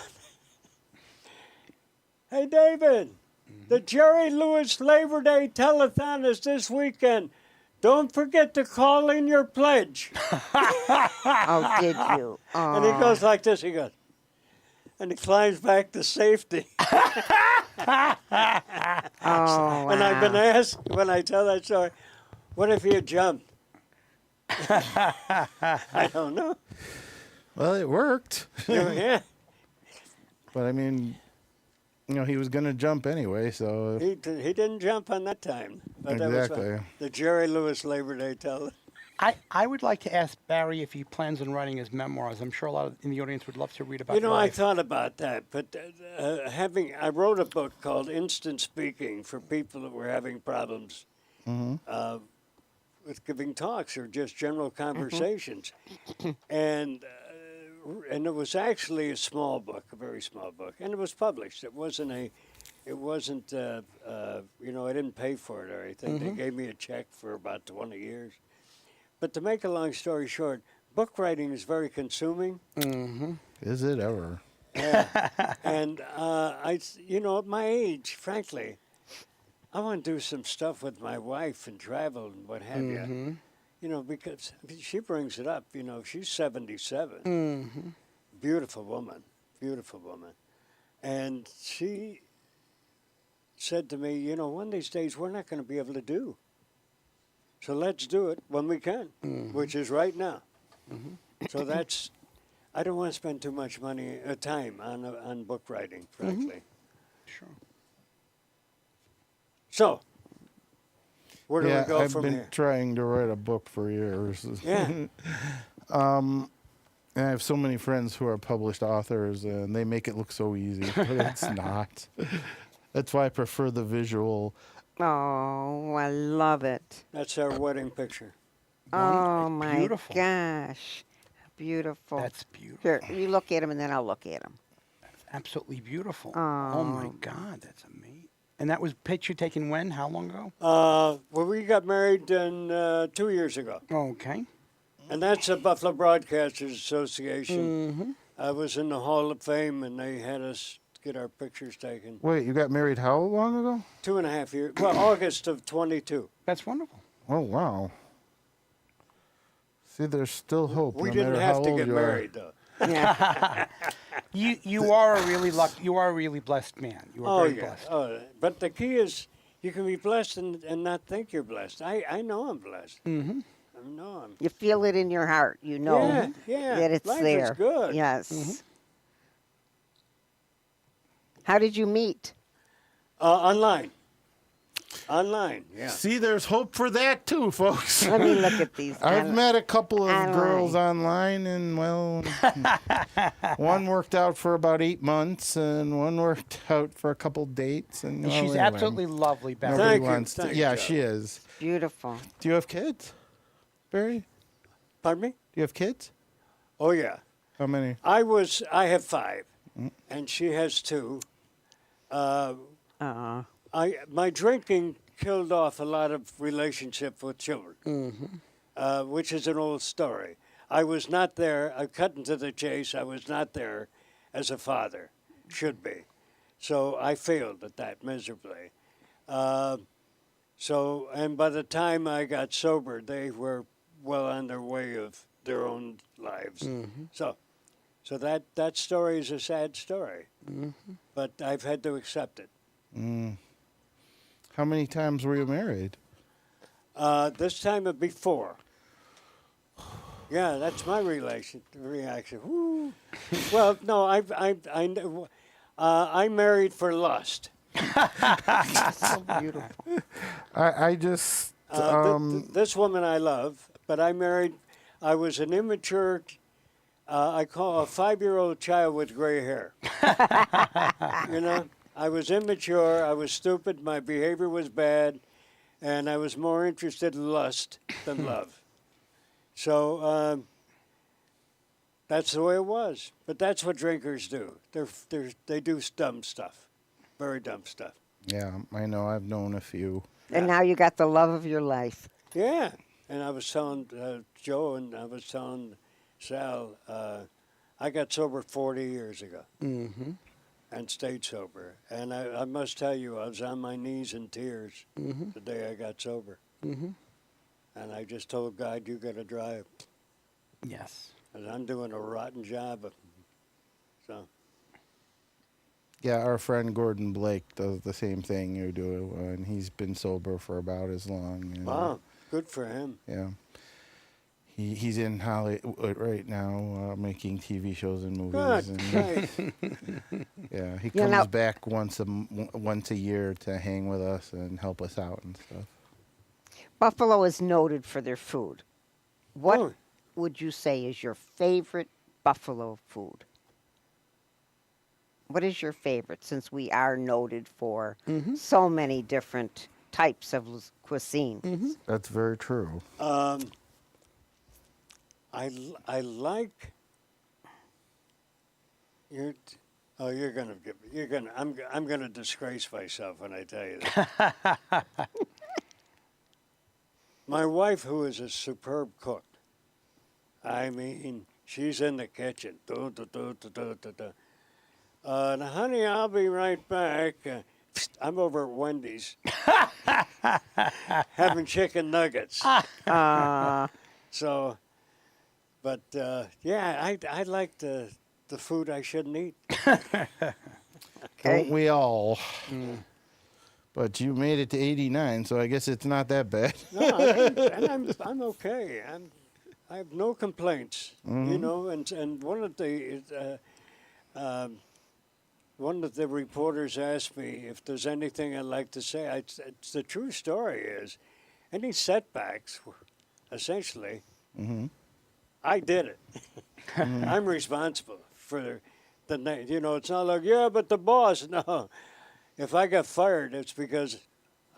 Hey, David, the Jerry Lewis Labor Day telethon is this weekend. Don't forget to call in your pledge. Oh, did you? Oh. And he goes like this. He goes, and he climbs back to safety. Oh, And I've been asked when I tell that story, what if he had jumped? I don't know. Well, it worked. Yeah, But I mean, you know, he was going to jump anyway, so. he didn't jump on that time. But that was Exactly. the Jerry Lewis Labor Day telethon. I would like to ask Barry if he plans on writing his memoirs. I'm sure a lot in the audience would love to read about You know, I life. thought about that, but I wrote a book called Instant Speaking for people that were having problems with giving talks or just general conversations, and it was actually a small book, a very small book, and it was published. It wasn't you know, I didn't pay for it or anything. They gave me a check for about 20 years. But to make a long story short, book writing is very consuming. Is it ever? And you know, at my age, frankly, I want to do some stuff with my wife and travel and what have you. You know, because she brings it up. You know, she's 77. Beautiful woman. And she said to me, you know, one of these days we're not going to be able to do. So let's do it when we can, which is right now. So that's, I don't want to spend too much time on book writing, frankly. Sure. So, where do we go I've from been here? trying to write a book for years. Yeah. And I have so many friends who are published authors, and they make it look so easy, but it's not. That's why I prefer the visual. Oh, I love it. That's our wedding picture. Oh, It's my beautiful. gosh. Beautiful. That's beautiful. Here, you look at him and then I'll look at him. Absolutely beautiful. Oh my God, that's amazing. And that was picture taken when? How long ago? Well, we got married 2 years ago. Okay. And that's the Buffalo Broadcasters Association. I was in the Hall of Fame, and they had us get our pictures taken. Wait, you got married how long ago? 2.5 years. Well, August of 22. That's wonderful. Oh, wow. See, there's still hope. We no didn't matter have how to old get you married, though. Yeah. You are a really you are a really blessed man. You are very blessed. Oh, but the key is you can be blessed and not think you're blessed. I know I'm blessed. I know I'm. You feel it in your heart. You know Yeah, that it's life there. is good. Yes. How did you meet? Online. Online, yeah. See, there's hope for that too, folks. Let me look at these. I've met a couple of online. girls online, and well, one worked out for about 8 months, and one worked out for a couple dates. And And well, she's anyway, absolutely lovely, Barry. nobody Thank you, wants to. thank Yeah, you. she is. Beautiful. Do you have kids, Barry? Do Pardon me? you have kids? Oh, yeah. How many? I have 5, and she has 2. My drinking killed off a lot of relationship with children, which is an old story. I was not there. I cut into the chase. I was not there as a father, should be. So I failed at that miserably. And by the time I got sober, they were well on their way of their own lives. So that story is a sad story, but I've had to accept it. How many times were you married? This time it'd be 4. Yeah, that's my reaction. Woo. Well, no, I married for lust. So beautiful. I just This woman I love, but I was an immature, I call a 5-year-old child with gray hair. You know, I was immature, I was stupid, my behavior was bad, and I was more interested in lust than love. So that's the way it was. But that's what drinkers do. They do dumb stuff, very dumb stuff. Yeah, I know. I've known a few. And now you got the love of your life. Yeah, and I was telling Joe and I was telling Sal, I got sober 40 years ago Mm-hmm. and stayed sober. And I must tell you, I was on my knees in tears the day I got sober. Mm-hmm. And I just told God, you got to drive. Yes. 'Cause I'm doing a rotten job. So, Yeah, our friend Gordon Blake does the same thing you do, and he's been sober for about as long. You know? wow, good for him. Yeah. He's in Hollywood right now, making TV shows and movies. Good, And, right. yeah, he You comes know- back once a year to hang with us and help us out and stuff. Buffalo is noted for their food. What Oh. would you say is your favorite Buffalo food? What is your favorite, since we are noted for so many different types of cuisine? That's very true. I like you're I'm gonna disgrace myself when I tell you that. My wife, who is a superb cook, I mean, she's in the kitchen. Now, honey, I'll be right back. I'm over at Wendy's having chicken nuggets. So, but yeah, I like the food I shouldn't eat. Don't we all? But you made it to 89, so I guess it's not that bad. No, I'm okay. I have no complaints. You know, and one of the reporters asked me if there's anything I'd like to say. It's the true story is, any setbacks, essentially, I did it. I'm responsible for the. You know, it's not like but the boss. No, if I got fired, it's because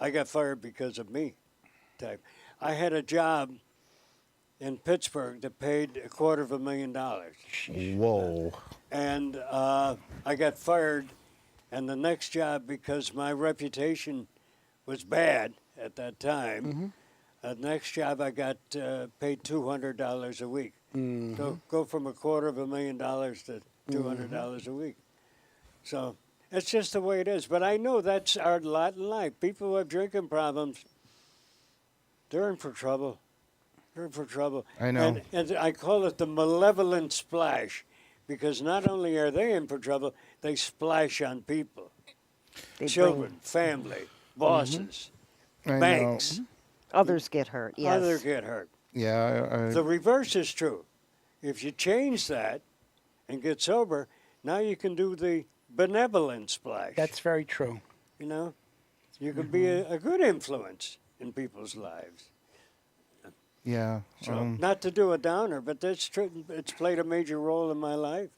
I got fired because of me. Type. I had a job in Pittsburgh that paid $250,000. Whoa. And I got fired, and the next job, because my reputation was bad at that time, the next job I got paid $200 a week. So go from $250,000 to $200 a week. So it's just the way it is. But I know that's our lot in life. People who have drinking problems, they're in for trouble. They're in for trouble. I know. And I call it the malevolent splash. Because not only are they in for trouble, they splash on people. They Children, family, bosses, I banks. know. Others get hurt, yes. Others get hurt. Yeah, The reverse is true. If you change that and get sober, now you can do the benevolent splash. That's very true. You know, you can be a good influence in people's lives. yeah. So, not to do a downer, but that's true. It's played a major role in my life.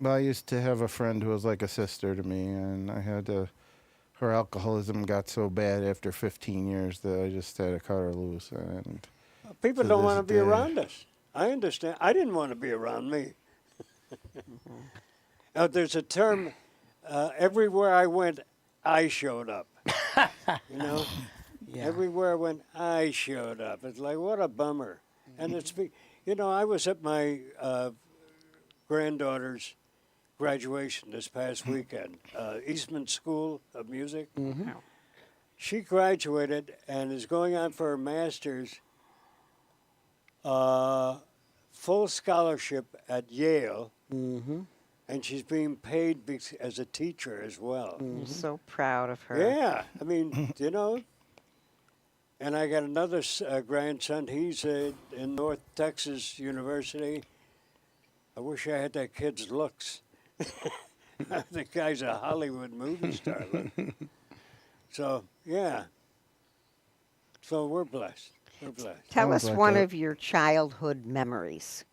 Well, I used to have a friend who was like a sister to me, and I had to. Her alcoholism got so bad after 15 years that I just had to cut her loose. And People To don't this want to be day. around us. I understand. I didn't want to be around me. Now, there's a term, everywhere I went, I showed up. You know? Yeah. Everywhere I went, I showed up. It's like, what a bummer. And you know, I was at my granddaughter's graduation this past weekend, Eastman School of Music. She graduated and is going on for her master's, full scholarship at Yale, and she's being paid as a teacher as well. I'm so proud of her. Yeah, I mean, you know. And I got another grandson. He's in North Texas University. I wish I had that kid's looks. The guy's a Hollywood movie star. Look. So, yeah. So we're blessed. We're blessed. Tell Sounds us like one it. of your childhood memories.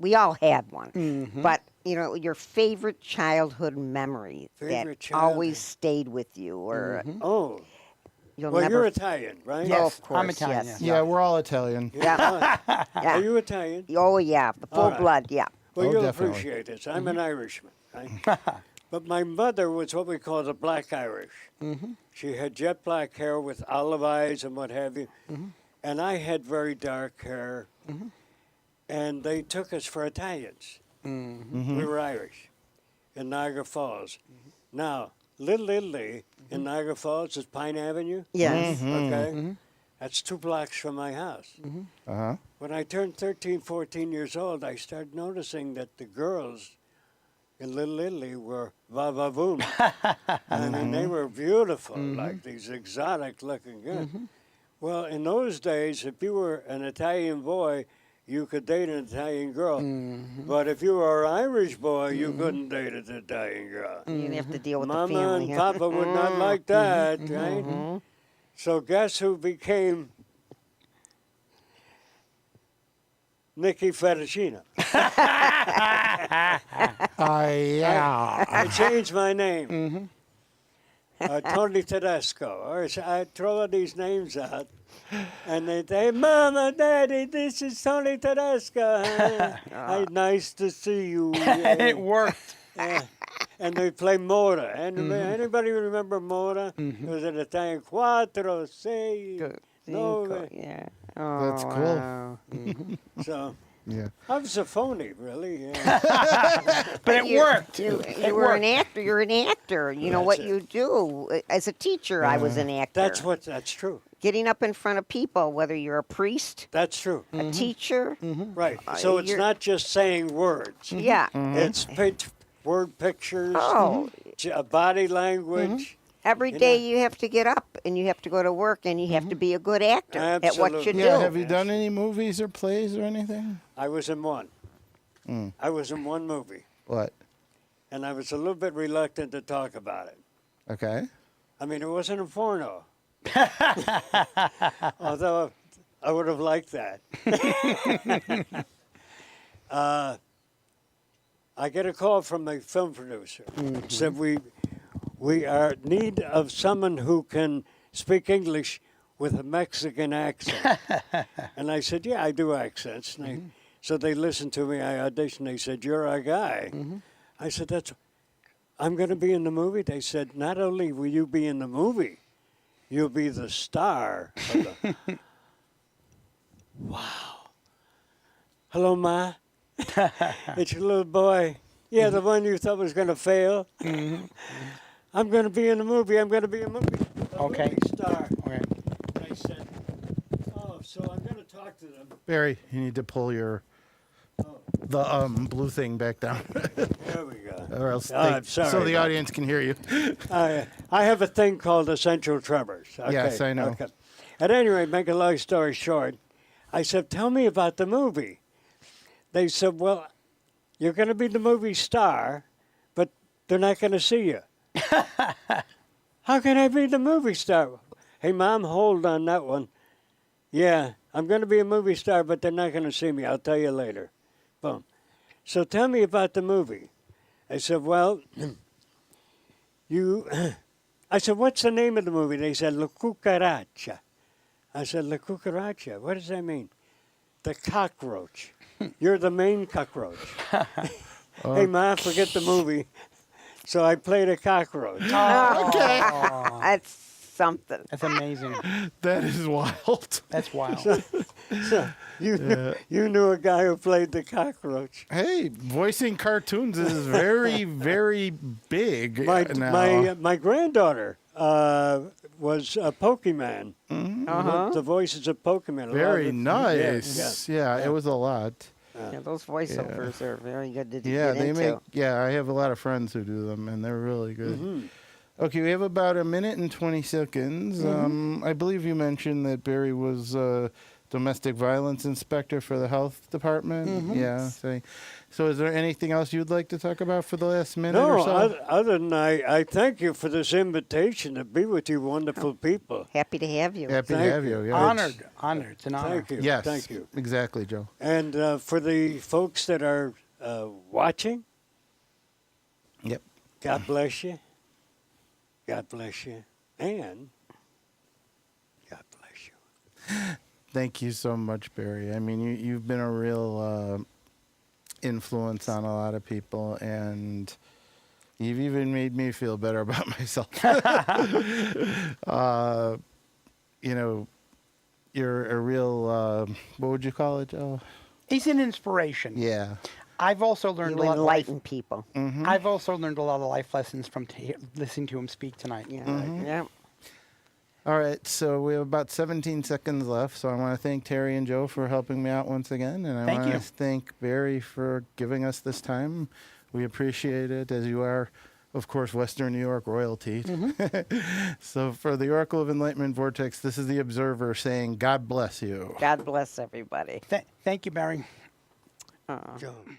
We all had one, but you know your favorite childhood memory Favorite that always stayed with you, or Oh, You'll Well, you're never. Italian, right? Yes, Oh, of course, I'm Italian. yes. Yeah, we're all Italian. Yeah. Are Yeah. you Italian? Oh, yeah. The full All right. blood. Yeah. Well, Oh, you'll definitely. appreciate this. I'm an Irishman, right? But my mother was what we call the Black Irish. She had jet black hair with olive eyes and what have you. And I had very dark hair. And they took us for Italians. We were Irish in Niagara Falls. Now, Little Italy in Niagara Falls is Pine Avenue. Yes. Okay? That's 2 blocks from my house. Uh-huh. When I turned 13, 14 years old, I started noticing that the girls in Little Italy were va-va-voom. I mean, they were beautiful, like these exotic-looking girls. Well, in those days, if you were an Italian boy, you could date an Italian girl. But if you were an Irish boy, you couldn't date an Italian girl. You didn't have to deal with Mama the family. and huh? Papa would not like that, right? So guess who became Nicky Fettuccine? Yeah. I changed my name. Tony Tedesco. Or I throw these names out, and they say, "Mama, Daddy, this is Tony Tedesco. Hey, nice to see you." It worked. Yeah. And they play Mora. And anybody remember Mora? It was an Italian quattro, sei, nove. Yeah. That's Oh, cool. wow. So Yeah. I was a phony, really. Yeah. But it worked. You It were an worked. actor. You're an actor. You know That's what it. you do. As a teacher, I was an actor. That's true. Getting up in front of people, whether you're a priest, That's true. a teacher. Right. So it's you're- not just saying words. Yeah. It's word pictures, Oh, body language. every You day know. you have to get up and you have to go to work and you have to be a good actor at what you Absolutely. do. Yeah, have you done any movies or plays or anything? I was in one. I was in one movie, What? and I was a little bit reluctant to talk about it. Okay. I mean, it wasn't a porno. Although I would have liked that. I get a call from the film producer. Said we are in need of someone who can speak English with a Mexican accent. And I said, yeah, I do accents. And so they listened to me. I auditioned. They said, you're our guy. I said, I'm going to be in the movie. They said, not only will you be in the movie, you'll be the star of the... Wow. Hello, Ma. It's your little boy. Yeah, the one you thought was going to fail. I'm going to be in the movie. I'm going to be a movie. Okay. Movie star. Okay. I said, oh, so I'm going to talk to them. Barry, you need to pull your the blue thing back down, There we go. or else I'm sorry so the about audience can hear you. I have a thing called essential tremors. Okay, Yes, I know. Okay. At any rate, make a long story short, I said, tell me about the movie. They said, well, you're going to be the movie star, but they're not going to see you. How can I be the movie star? Hey, Mom, hold on that one. Yeah, I'm going to be a movie star, but they're not going to see me. I'll tell you later. Boom. So tell me about the movie. I said, well, I said, what's the name of the movie? They said, La Cucaracha. I said, La Cucaracha, what does that mean? The cockroach. You're the main cockroach. Hey, Ma, forget the movie. So I played a cockroach. Okay. That's something. That's amazing. That is wild. That's wild. So you knew a guy who played the cockroach. Hey, voicing cartoons is very, very big now. My granddaughter was a Pokemon. The voices of Pokemon. Very Yeah, nice. Yeah, it was a lot. Yeah, those voiceovers are very good to Yeah, get they into. make. Yeah, I have a lot of friends who do them, and they're really good. Okay, we have about a minute and 20 seconds. I believe you mentioned that Barry was domestic violence inspector for the health department. Yeah. So is there anything else you'd like to talk about for the last minute or No, so? other than I thank you for this invitation to be with you wonderful people. Happy to have you. Happy to Thank have you. you. Yeah. Honored. It's an honor. Thank you. Yes. Thank you. Exactly, Joe. And for the folks that are watching, Yep. God bless you. God bless you. And Thank you so much, Barry. I mean, you've been a real influence on a lot of people, and you've even made me feel better about myself. You know, you're a real, what would you call it, Joe? He's an inspiration. Yeah. I've also learned You a lot of life. enlighten people. I've also learned a lot of life lessons from listening to him speak tonight. Yeah. Yeah. All right, so we have about 17 seconds left, so I want to thank Terry and Joe for helping me out once again, and I Thank want you. to thank Barry for giving us this time. We appreciate it, as you are, of course, Western New York royalty. So for the Oracle of Enlightenment Vortex, this is the Observer saying, God bless you. God bless everybody. Thank you, Barry. John.